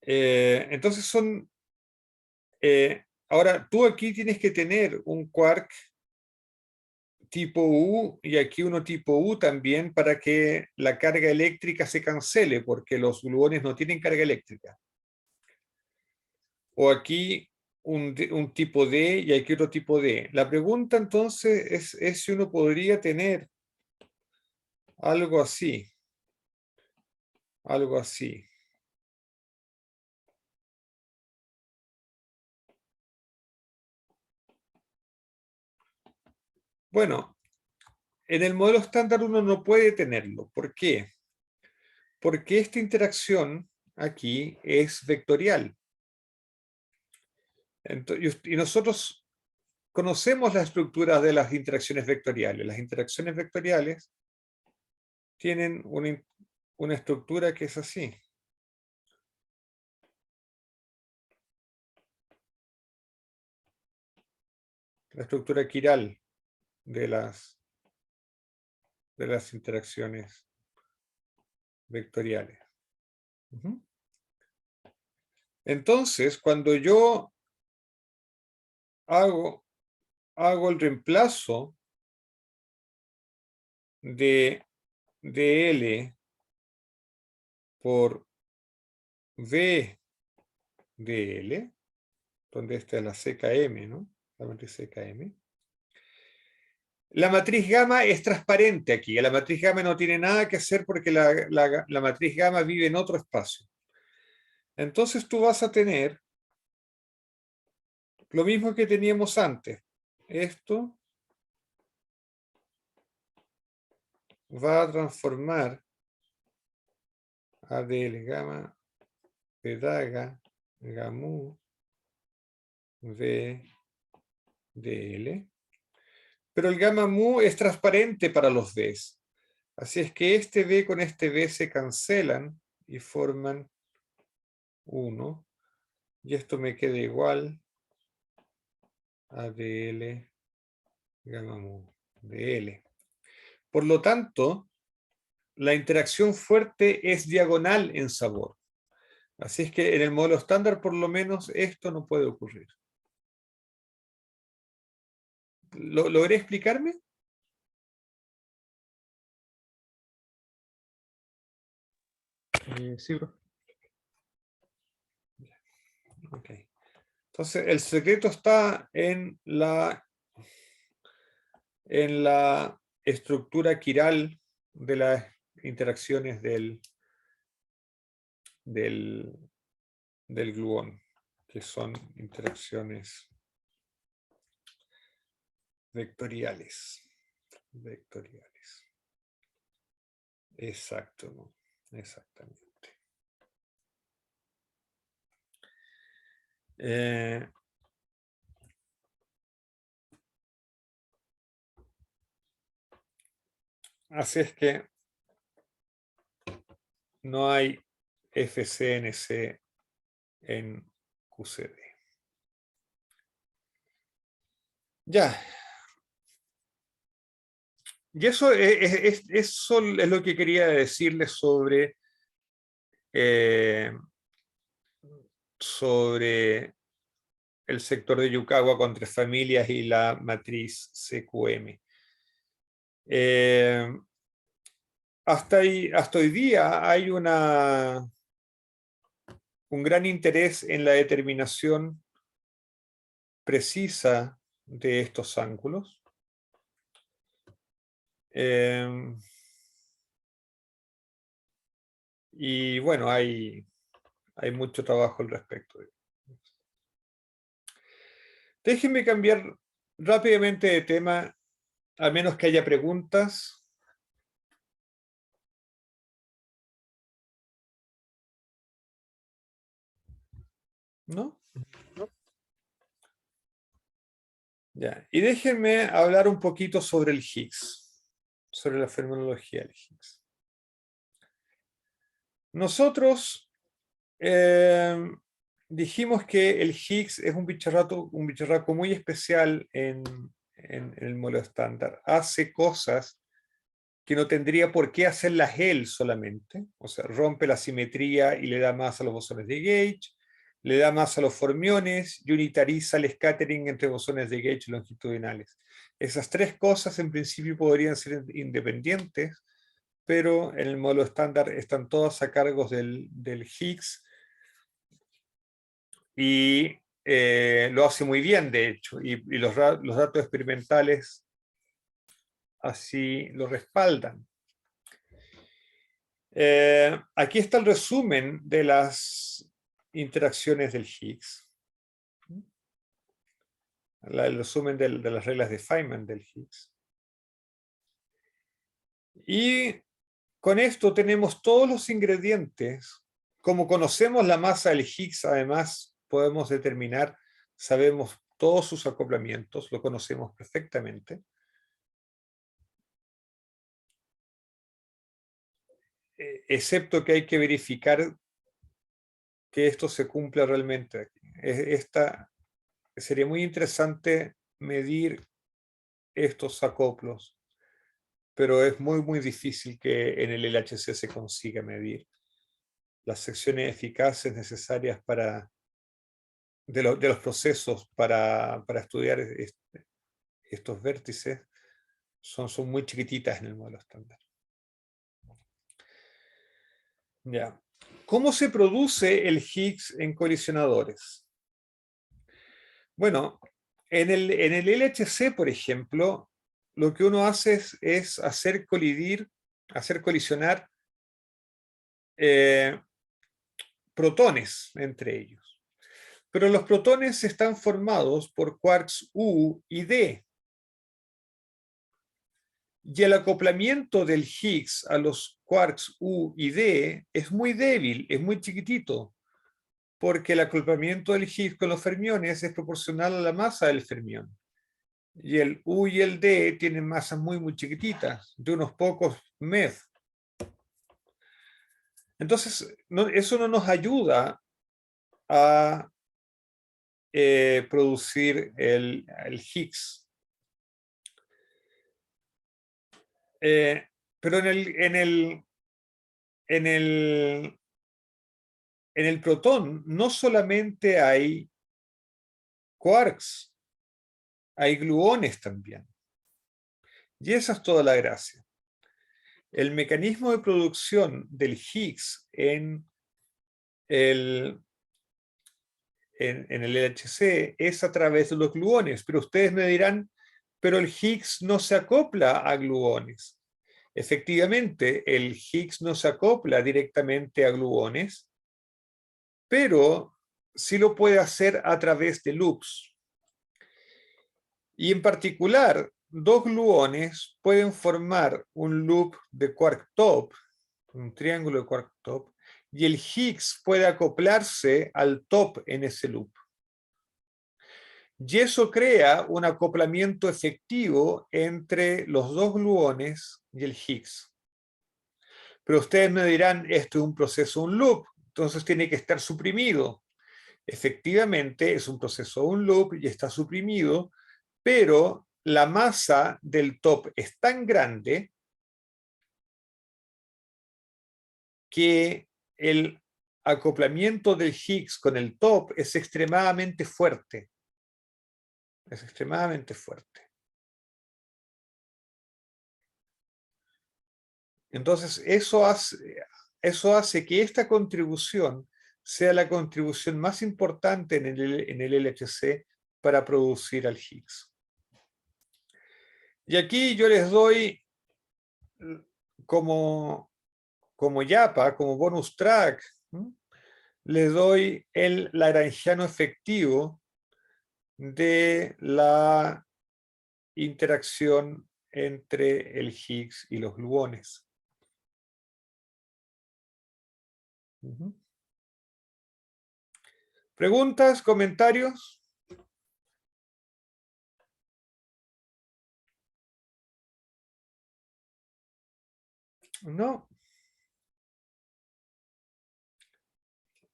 Entonces son... ahora, tú aquí tienes que tener un quark tipo U y aquí uno tipo U también para que la carga eléctrica se cancele, porque los gluones no tienen carga eléctrica. O aquí un tipo D y aquí otro tipo D. La pregunta entonces es si uno podría tener algo así. Algo así. Bueno, en el modelo estándar uno no puede tenerlo. ¿Por qué? Porque esta interacción aquí es vectorial. Y nosotros conocemos la estructura de las interacciones vectoriales. Las interacciones vectoriales tienen una estructura que es así. La estructura quiral de las interacciones vectoriales. Entonces, cuando yo hago el reemplazo de dl por v dl, donde esta es la CKM, ¿no? La matriz CKM. La matriz gamma es transparente aquí. La matriz gamma no tiene nada que hacer porque la matriz gamma vive en otro espacio. Entonces tú vas a tener lo mismo que teníamos antes. Esto va a transformar a dl gamma pedaga gamu v dl. Pero el gamma mu es transparente para los V's. Así es que este V con este V se cancelan y forman 1. Y esto me queda igual a dl gamma mu dl. Por lo tanto, la interacción fuerte es diagonal en sabor. Así es que en el modelo estándar, por lo menos, esto no puede ocurrir. ¿Logré explicarme? Sí, bro. Ok. Entonces, el secreto está en la estructura quiral de las interacciones del gluón, que son interacciones vectoriales. Vectoriales. Exacto, ¿no? Exactamente. Así es que no hay FCNC en QCD. Ya. Y eso es lo que quería decirles sobre el sector de Yucagua con 3 familias y la matriz CQM. Hasta hoy día hay una un gran interés en la determinación precisa de estos ángulos. Y bueno, hay mucho trabajo al respecto. Déjenme cambiar rápidamente de tema, a menos que haya preguntas. ¿No? Ya. Y déjenme hablar un poquito sobre el Higgs, sobre la fenomenología del Higgs. Nosotros dijimos que el Higgs es un bicharraco muy especial en el modelo estándar. Hace cosas que no tendría por qué hacerlas él solamente. O sea, rompe la simetría y le da más a los bosones de Gauge, le da más a los fermiones y unitariza el scattering entre bosones de Gauge longitudinales. Esas tres cosas en principio podrían ser independientes, pero en el modelo estándar están todas a cargo del Higgs y lo hace muy bien, de hecho, y los datos experimentales así lo respaldan. Aquí está el resumen de las interacciones del Higgs. El resumen de las reglas de Feynman del Higgs. Y con esto tenemos todos los ingredientes. Como conocemos la masa del Higgs, además podemos determinar, sabemos todos sus acoplamientos, lo conocemos perfectamente. Excepto que hay que verificar que esto se cumpla realmente aquí. Sería muy interesante medir estos acoplos, pero es muy difícil que en el LHC se consiga medir las secciones eficaces necesarias de los procesos para estudiar estos vértices son muy chiquititas en el modelo estándar. Ya. ¿Cómo se produce el Higgs en colisionadores? Bueno, en el LHC, por ejemplo, lo que uno hace es hacer colisionar protones entre ellos. Pero los protones están formados por quarks U y D. Y el acoplamiento del Higgs a los quarks U y D es muy débil, es muy chiquitito, porque el acoplamiento del Higgs con los fermiones es proporcional a la masa del fermión. Y el U y el D tienen masas muy chiquititas, de unos pocos MeV. Entonces, eso no nos ayuda a producir el Higgs. Pero en el protón no solamente hay quarks, hay gluones también. Y esa es toda la gracia. El mecanismo de producción del Higgs en el LHC es a través de los gluones, pero ustedes me dirán, pero el Higgs no se acopla a gluones. Efectivamente, el Higgs no se acopla directamente a gluones, pero sí lo puede hacer a través de loops. Y en particular, dos gluones pueden formar un loop de quark top, un triángulo de quark top, y el Higgs puede acoplarse al top en ese loop. Y eso crea un acoplamiento efectivo entre los dos gluones y el Higgs. Pero ustedes me dirán, esto es un proceso, un loop, entonces tiene que estar suprimido. Efectivamente, es un proceso, un loop, y está suprimido, pero la masa del top es tan grande que el acoplamiento del Higgs con el top es extremadamente fuerte. Es extremadamente fuerte. Entonces, eso hace que esta contribución sea la contribución más importante en el LHC para producir al Higgs. Y aquí yo les doy como yapa, como bonus track, les doy el lagrangiano efectivo de la interacción entre el Higgs y los gluones. ¿Preguntas? ¿Comentarios? No.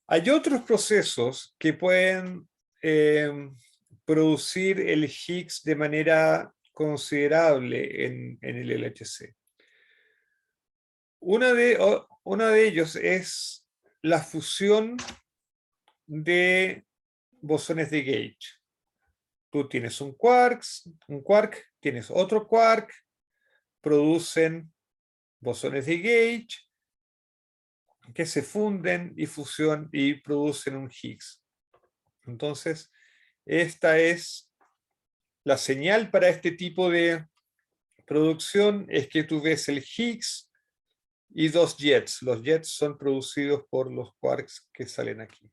Hay otros procesos que pueden producir el Higgs de manera considerable en el LHC. Uno de ellos es la fusión de bosones de Gauge. Tú tienes un quark, tienes otro quark, producen bosones de Gauge que se funden y producen un Higgs. Entonces, esta es la señal para este tipo de producción, es que tú ves el Higgs y dos jets. Los jets son producidos por los quarks que salen aquí.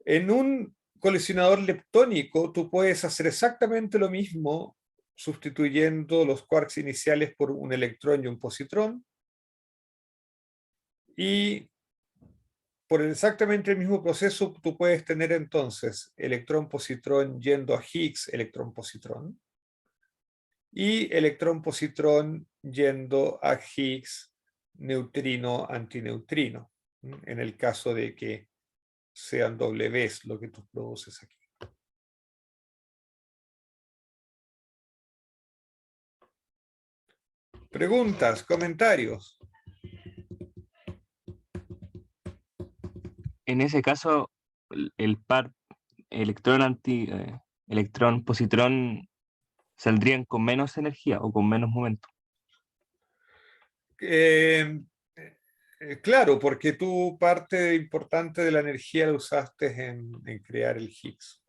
En un colisionador leptónico, tú puedes hacer exactamente lo mismo sustituyendo los quarks iniciales por un electrón y un positrón. Y por exactamente el mismo proceso, tú puedes tener entonces electrón-positrón yendo a Higgs, electrón-positrón, y electrón-positrón yendo a Higgs, neutrino-antineutrino, en el caso de que sean Ws lo que tú produces aquí. ¿Preguntas? ¿Comentarios? En ese caso, el par electrón-positrón saldrían con menos energía o con menos momento. Claro, porque tú parte importante de la energía la usaste en crear el Higgs.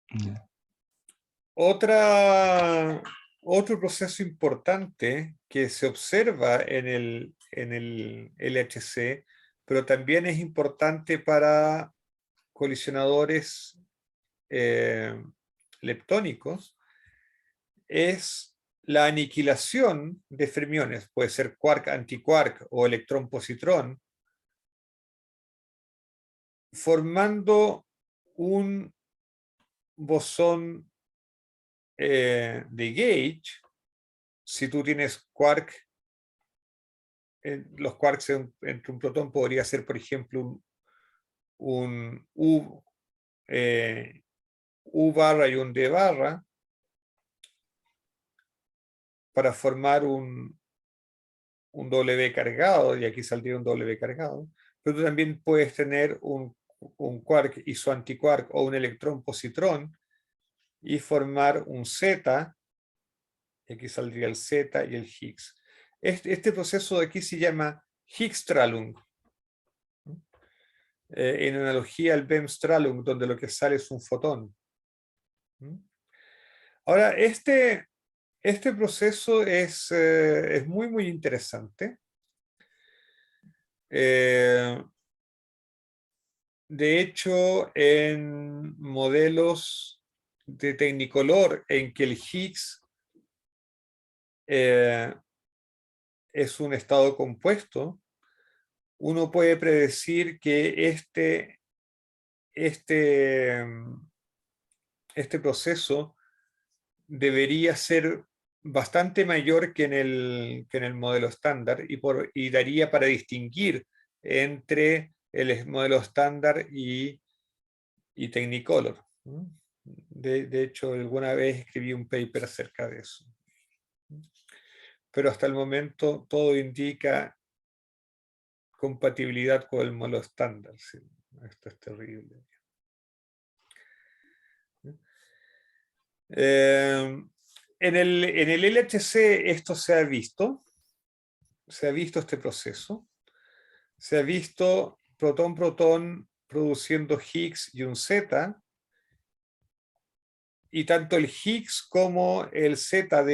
Yeah. Otro proceso importante que se observa en el LHC, pero también es importante para colisionadores leptónicos, es la aniquilación de fermiones, puede ser quark-antiquark o electrón-positrón, formando un bosón de Gauge. Si tú tienes quark, los quarks entre un protón podría ser, por ejemplo, un U barra y un D barra, para formar un W cargado, y aquí saldría un W cargado, pero tú también puedes tener un quark isoantiquark o un electrón-positrón y formar un Z, y aquí saldría el Z y el Higgs. Este proceso de aquí se llama Higgs-Strahlung, en analogía al Bem-Strahlung, donde lo que sale es un fotón. Ahora, este proceso es muy, muy interesante. De hecho, en modelos de Technicolor en que el Higgs es un estado compuesto, uno puede predecir que este proceso debería ser bastante mayor que en el modelo estándar y daría para distinguir entre el modelo estándar y Technicolor. De hecho, alguna vez escribí un paper acerca de eso. Pero hasta el momento todo indica compatibilidad con el modelo estándar. Sí, esto es terrible. En el LHC esto se ha visto este proceso, se ha visto protón-protón produciendo Higgs y un Z, y tanto el Higgs como el Z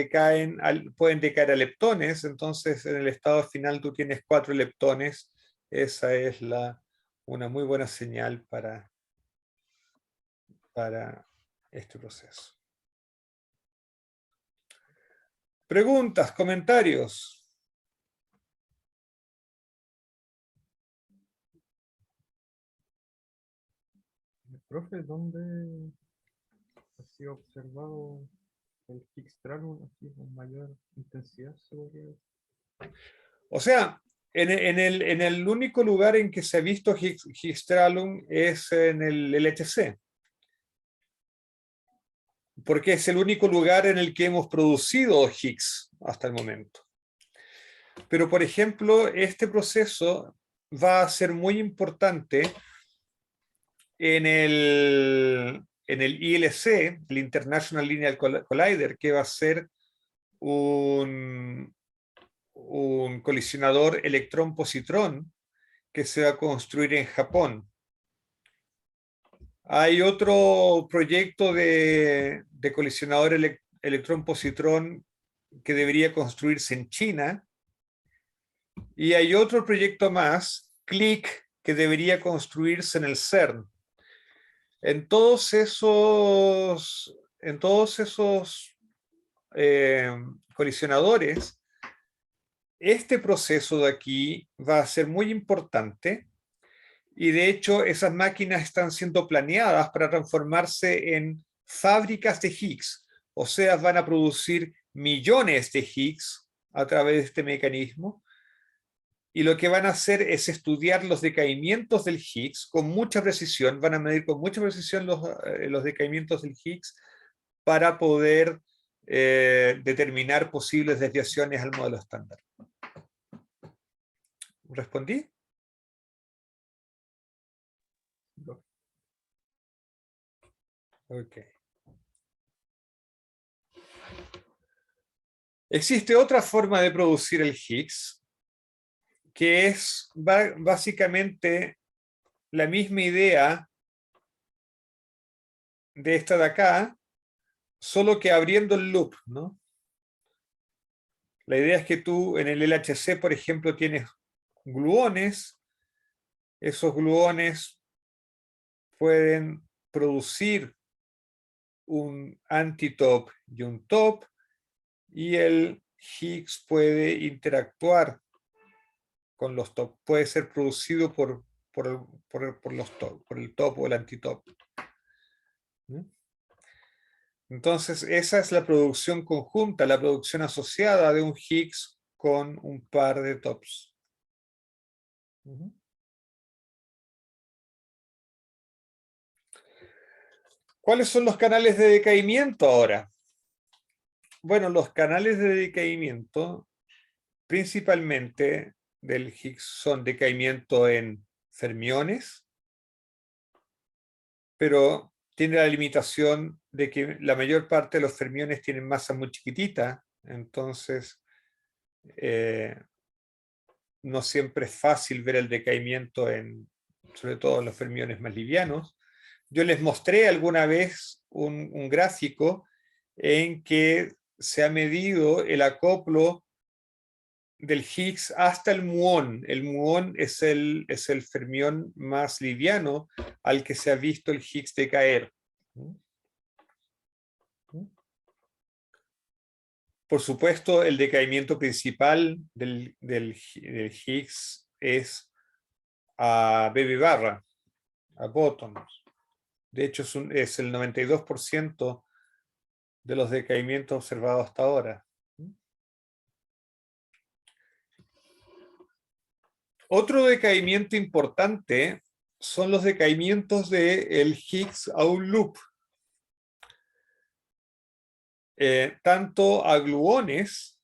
pueden decaer a leptones, entonces en el estado final tú tienes 4 leptones. Esa es una muy buena señal para este proceso. Preguntas, comentarios. Profe, ¿dónde ha sido observado el Higgs Tralum así con mayor intensidad, se podría decir? O sea, en el único lugar en que se ha visto Higgs Tralum es en el LHC, porque es el único lugar en el que hemos producido Higgs hasta el momento. Pero, por ejemplo, este proceso va a ser muy importante en el ILC, el International Linear Collider, que va a ser un colisionador electrón-positrón que se va a construir en Japón. Hay otro proyecto de colisionador electrón-positrón que debería construirse en China, y hay otro proyecto más, CLIC, que debería construirse en el CERN. En todos esos colisionadores, este proceso de aquí va a ser muy importante, y de hecho esas máquinas están siendo planeadas para transformarse en fábricas de Higgs, o sea, van a producir millones de Higgs a través de este mecanismo, y lo que van a hacer es estudiar los decaimientos del Higgs con mucha precisión, van a medir con mucha precisión los decaimientos del Higgs para poder determinar posibles desviaciones al modelo estándar. ¿Respondí? Ok. Existe otra forma de producir el Higgs, que es básicamente la misma idea de esta de acá, solo que abriendo el loop, ¿no? La idea es que tú en el LHC, por ejemplo, tienes gluones. Esos gluones pueden producir un antitop y un top, y el Higgs puede interactuar con los top. Puede ser producido por los top, por el top o el antitop. Entonces, esa es la producción conjunta, la producción asociada de un Higgs con un par de tops. ¿Cuáles son los canales de decaimiento ahora? Bueno, los canales de decaimiento principalmente del Higgs son decaimiento en fermiones, pero tiene la limitación de que la mayor parte de los fermiones tienen masa muy chiquitita, entonces no siempre es fácil ver el decaimiento sobre todo en los fermiones más livianos. Yo les mostré alguna vez un gráfico en que se ha medido el acoplo del Higgs hasta el muón. El muón es el fermión más liviano al que se ha visto el Higgs decaer. Por supuesto, el decaimiento principal del Higgs es a baby barra, a bótonos. De hecho, es el 92% de los decaimientos observados hasta ahora. Otro decaimiento importante son los decaimientos del Higgs a un loop. Tanto a gluones,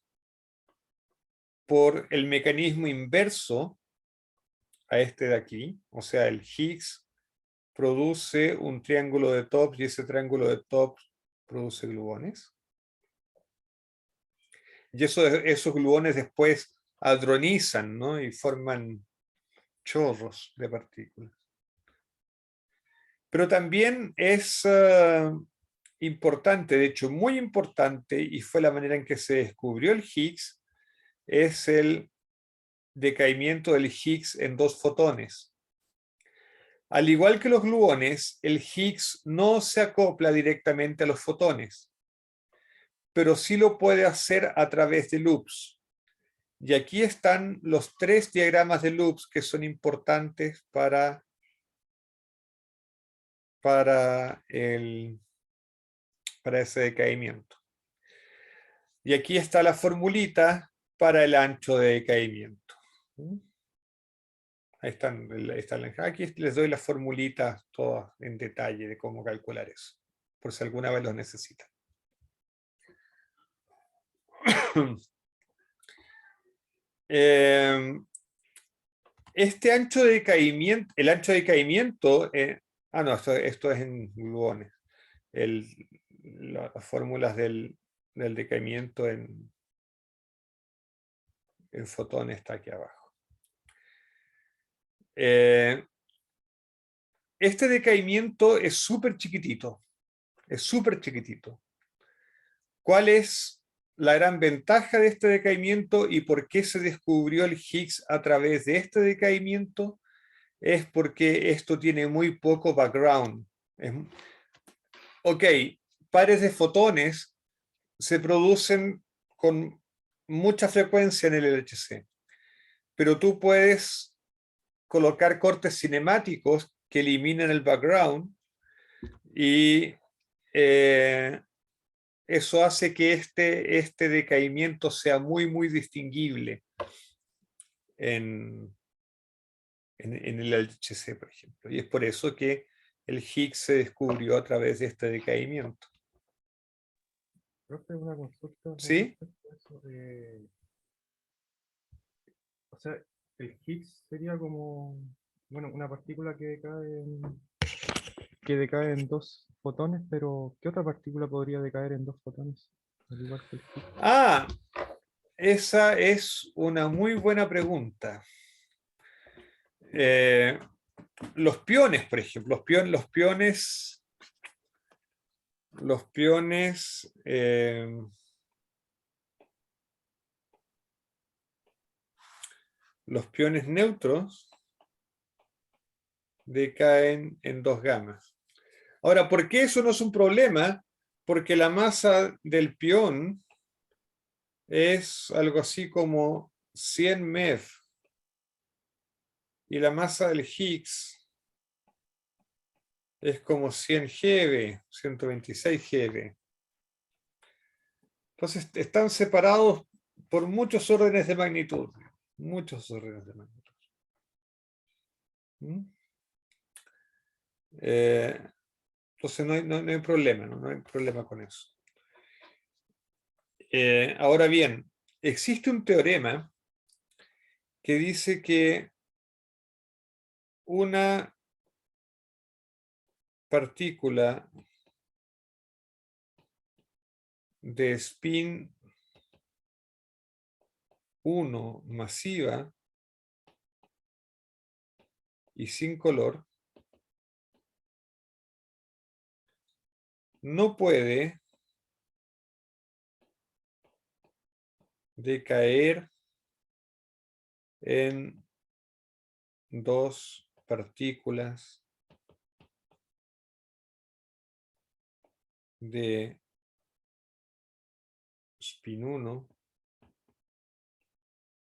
por el mecanismo inverso a este de aquí, o sea, el Higgs produce un triángulo de tops y ese triángulo de tops produce gluones. Y esos gluones después hadronizan, ¿no? Y forman chorros de partículas. Pero también es importante, de hecho muy importante, y fue la manera en que se descubrió el Higgs, es el decaimiento del Higgs en 2 fotones. Al igual que los gluones, el Higgs no se acopla directamente a los fotones, pero sí lo puede hacer a través de loops. Y aquí están los 3 diagramas de loops que son importantes para ese decaimiento. Y aquí está la formulita para el ancho de decaimiento. Ahí están, aquí les doy las formulitas todas en detalle de cómo calcular eso, por si alguna vez los necesitan. Este ancho de decaimiento, el ancho de decaimiento, no, esto es en gluones. Las fórmulas del decaimiento en fotones está aquí abajo. Este decaimiento es súper chiquitito. Es súper chiquitito. ¿Cuál es la gran ventaja de este decaimiento y por qué se descubrió el Higgs a través de este decaimiento? Es porque esto tiene muy poco background. Ok, pares de fotones se producen con mucha frecuencia en el LHC, pero tú puedes colocar cortes cinemáticos que eliminen el background y eso hace que este decaimiento sea muy, muy distinguible en el LHC, por ejemplo. Y es por eso que el Higgs se descubrió a través de este decaimiento. Profe, una consulta. ¿Sí? Eso o sea, el Higgs sería como, bueno, una partícula que decae en 2 fotones, pero ¿qué otra partícula podría decaer en 2 fotones? Al igual que el Higgs. Ah, esa es una muy buena pregunta. Los piones, por ejemplo, los piones neutros decaen en 2 gamas. Ahora, ¿por qué eso no es un problema? Porque la masa del pión es algo así como 100 MeV y la masa del Higgs es como 100 GeV, 126 GeV. Entonces están separados por muchos órdenes de magnitud. Muchos órdenes de magnitud. Entonces no hay problema, no hay problema con eso. Ahora bien, existe un teorema que dice que una partícula de spin 1 masiva y sin color no puede decaer en 2 partículas de spin 1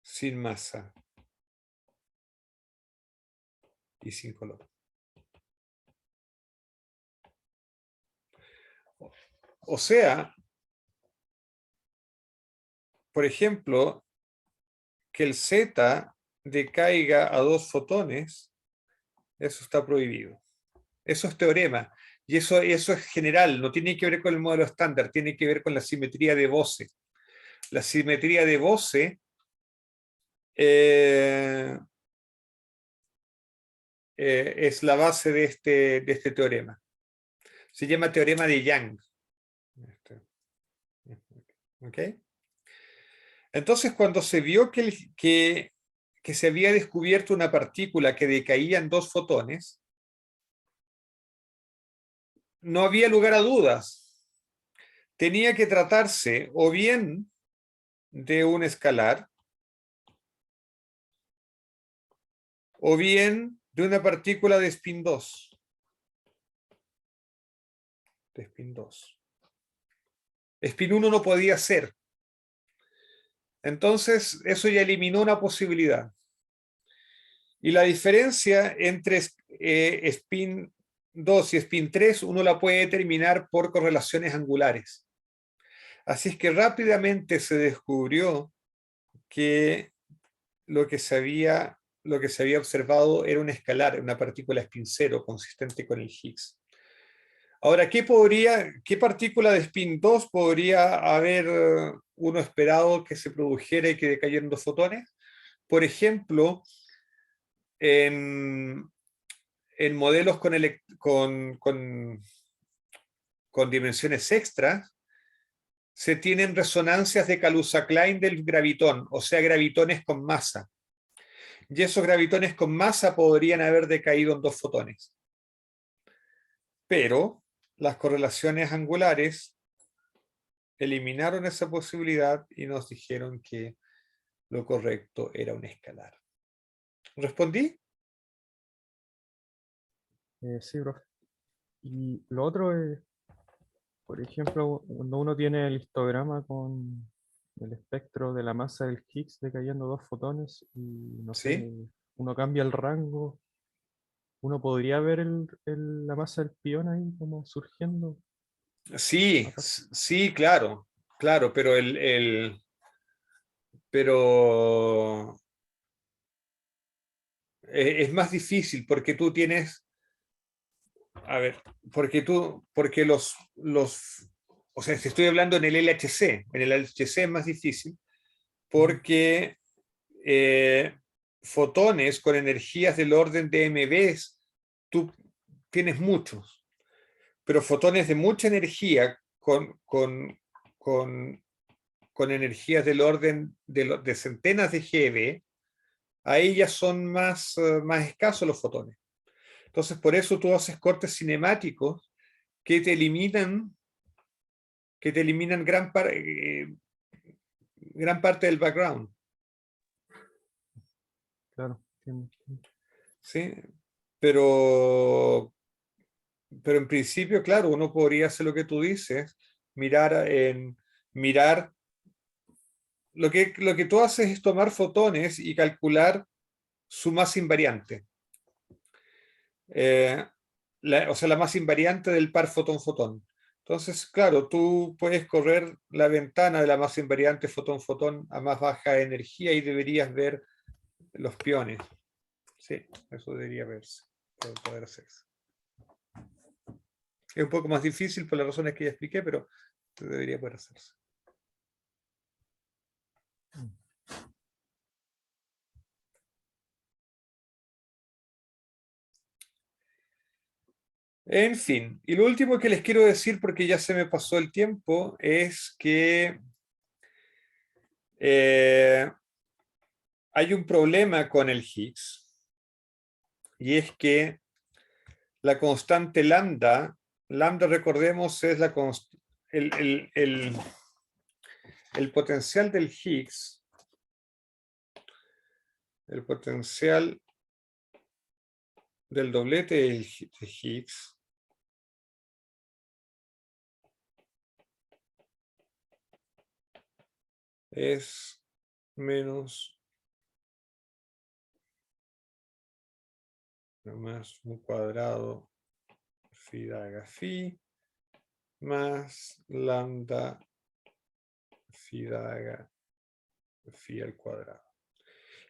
sin masa y sin color. O sea, por ejemplo, que el Z decaiga a 2 fotones, eso está prohibido. Eso es teorema. Y eso es general, no tiene que ver con el modelo estándar, tiene que ver con la simetría de Bose. La simetría de Bose es la base de este teorema. Se llama teorema de Young. ¿Ok? Entonces, cuando se vio que se había descubierto una partícula que decaía en 2 fotones, no había lugar a dudas. Tenía que tratarse o bien de un escalar, o bien de una partícula de spin 2. De spin 2. Spin 1 no podía ser. Entonces, eso ya eliminó una posibilidad. Y la diferencia entre spin 2 y spin 3, uno la puede determinar por correlaciones angulares. Así es que rápidamente se descubrió que lo que se había observado era un escalar, una partícula spin 0 consistente con el Higgs. Ahora, ¿qué partícula de spin 2 podría haber uno esperado que se produjera y que decayeran 2 fotones? Por ejemplo, en modelos con dimensiones extras, se tienen resonancias de Kaluza-Klein del gravitón, o sea, gravitones con masa. Y esos gravitones con masa podrían haber decaído en 2 fotones. Pero las correlaciones angulares eliminaron esa posibilidad y nos dijeron que lo correcto era un escalar. ¿Respondí? Sí, profe. Y lo otro es, por ejemplo, cuando uno tiene el histograma con el espectro de la masa del Higgs decayendo 2 fotones y no sé, Sí. uno cambia el rango, uno podría ver la masa del pión ahí como surgiendo. Sí, Aparte. sí, claro, claro, pero es más difícil porque tú tienes, a ver, porque o sea, si estoy hablando en el LHC es más difícil porque fotones con energías del orden de MB, tú tienes muchos, pero fotones de mucha energía con energías del orden de centenas de GeV, ahí ya son más escasos los fotones. Entonces, por eso tú haces cortes cinemáticos que te eliminan, gran parte del background. Claro, entiendo. ¿Sí? Pero en principio, claro, uno podría hacer lo que tú dices, mirar lo que tú haces es tomar fotones y calcular su masa invariante. O sea, la masa invariante del par fotón-fotón. Entonces, claro, tú puedes correr la ventana de la masa invariante fotón-fotón a más baja energía y deberías ver los piones. Sí, eso debería verse, poder hacerse. Es un poco más difícil por las razones que ya expliqué, pero debería poder hacerse. En fin, y lo último que les quiero decir, porque ya se me pasó el tiempo, es que hay un problema con el Higgs, y es que la constante lambda recordemos, es el potencial del Higgs, el potencial del doblete de Higgs es menos más un cuadrado phi daga phi más lambda phi daga phi al cuadrado.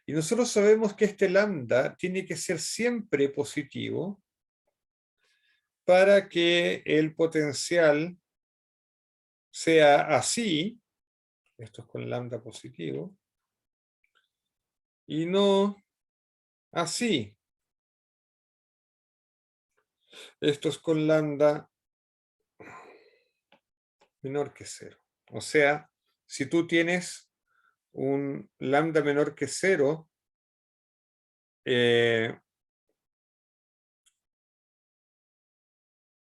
Y nosotros sabemos que este lambda tiene que ser siempre positivo para que el potencial sea así, esto es con lambda positivo, y no así, esto es con lambda menor que 0. O sea, si tú tienes un lambda menor que 0,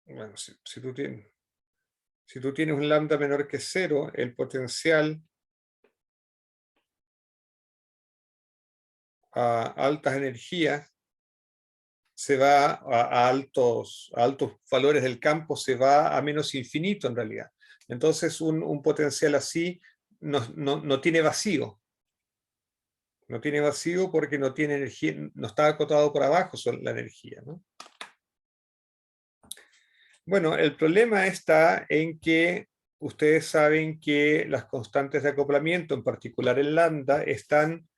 bueno, si tú tienes un lambda menor que 0, el potencial a altas energías se va a altos valores del campo, se va a menos infinito en realidad. Entonces un potencial así no tiene vacío. No tiene vacío porque no tiene energía, no está acotado por abajo la energía, ¿no? Bueno, el problema está en que ustedes saben que las constantes de acoplamiento, en particular el lambda, están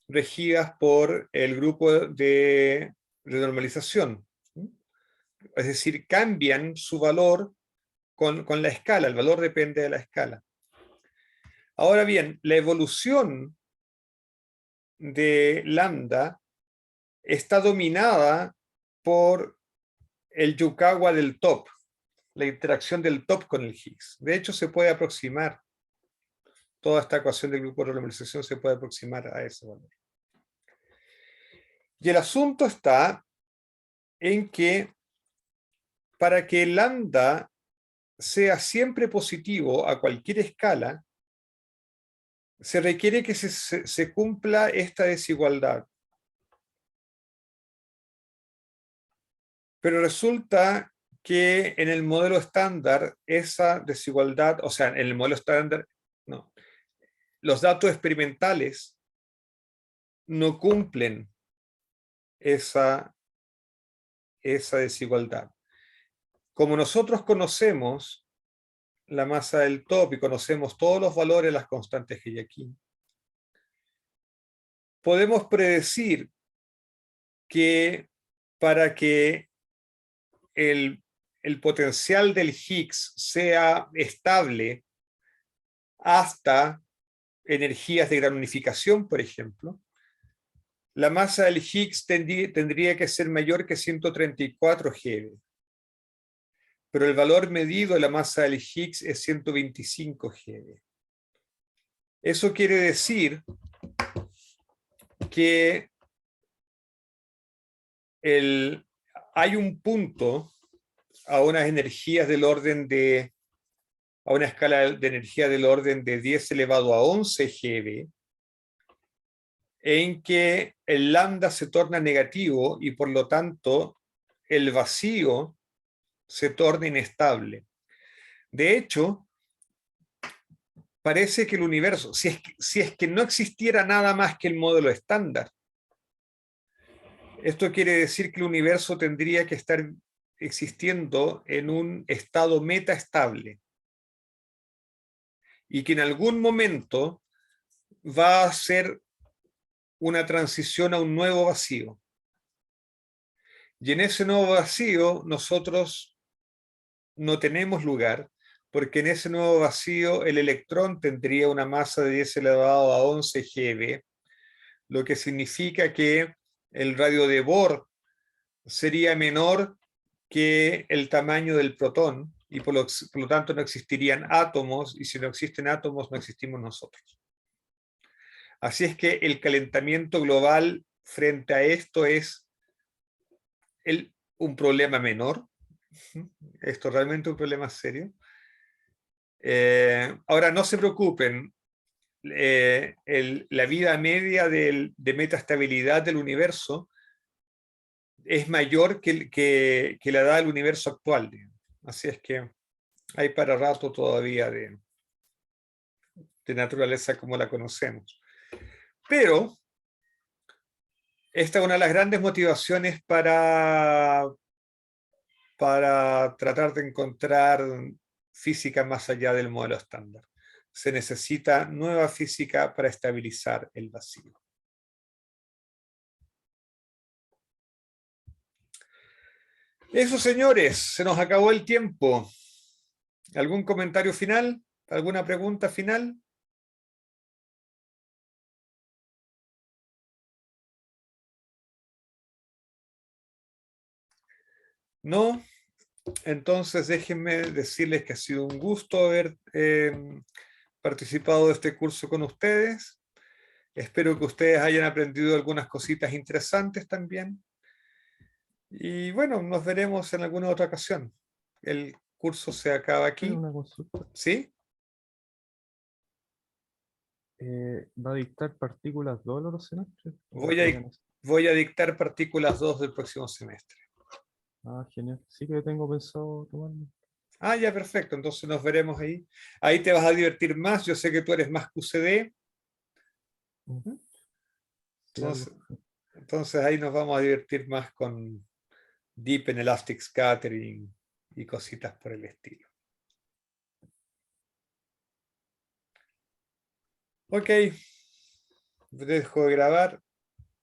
regidas por el grupo de renormalización. Es decir, cambian su valor con la escala, el valor depende de la escala. Ahora bien, la evolución de lambda está dominada por el Yukawa del top, la interacción del top con el Higgs. De hecho, se puede aproximar, toda esta ecuación del grupo de renormalización se puede aproximar a ese valor. Y el asunto está en que para que el lambda sea siempre positivo a cualquier escala, se requiere que se cumpla esta desigualdad. Pero resulta que en el modelo estándar esa desigualdad, o sea, en el modelo estándar, no, los datos experimentales no cumplen esa desigualdad. Como nosotros conocemos la masa del top y conocemos todos los valores de las constantes que hay aquí, podemos predecir que para que el potencial del Higgs sea estable hasta energías de gran unificación, por ejemplo, la masa del Higgs tendría que ser mayor que 134 GeV. Pero el valor medido de la masa del Higgs es 125 GeV. Eso quiere decir que hay un punto a unas energías del orden de, a una escala de energía del orden de 10 elevado a 11 GeV, en que el lambda se torna negativo y por lo tanto el vacío se torna inestable. De hecho, parece que el universo, si es que no existiera nada más que el modelo estándar, esto quiere decir que el universo tendría que estar existiendo en un estado metaestable y que en algún momento va a ser una transición a un nuevo vacío. Y en ese nuevo vacío nosotros no tenemos lugar, porque en ese nuevo vacío el electrón tendría una masa de 10 elevado a 11 GeV, lo que significa que el radio de Bohr sería menor que el tamaño del protón, y por lo tanto no existirían átomos, y si no existen átomos no existimos nosotros. Así es que el calentamiento global frente a esto es un problema menor. Esto es realmente un problema serio. Ahora, no se preocupen, la vida media de metaestabilidad del universo es mayor que la edad del universo actual. Así es que hay para rato todavía de naturaleza como la conocemos. Pero esta es una de las grandes motivaciones para tratar de encontrar física más allá del modelo estándar. Se necesita nueva física para estabilizar el vacío. Eso, señores, se nos acabó el tiempo. ¿Algún comentario final? ¿Alguna pregunta final? ¿No? Entonces déjenme decirles que ha sido un gusto haber participado de este curso con ustedes. Espero que ustedes hayan aprendido algunas cositas interesantes también. Y bueno, nos veremos en alguna otra ocasión. El curso se acaba aquí. Una consulta. ¿Sí? ¿Va a dictar partículas 2 los semestres? Voy a dictar partículas 2 del próximo semestre. Ah, genial. Sí que tengo pensado tomarlo. Ah, ya, perfecto. Entonces nos veremos ahí. Ahí te vas a divertir más. Yo sé que tú eres más QCD. Sí, algo. Entonces ahí nos vamos a divertir más con Deep en Elastic Scattering y cositas por el estilo. Ok. Dejo de grabar.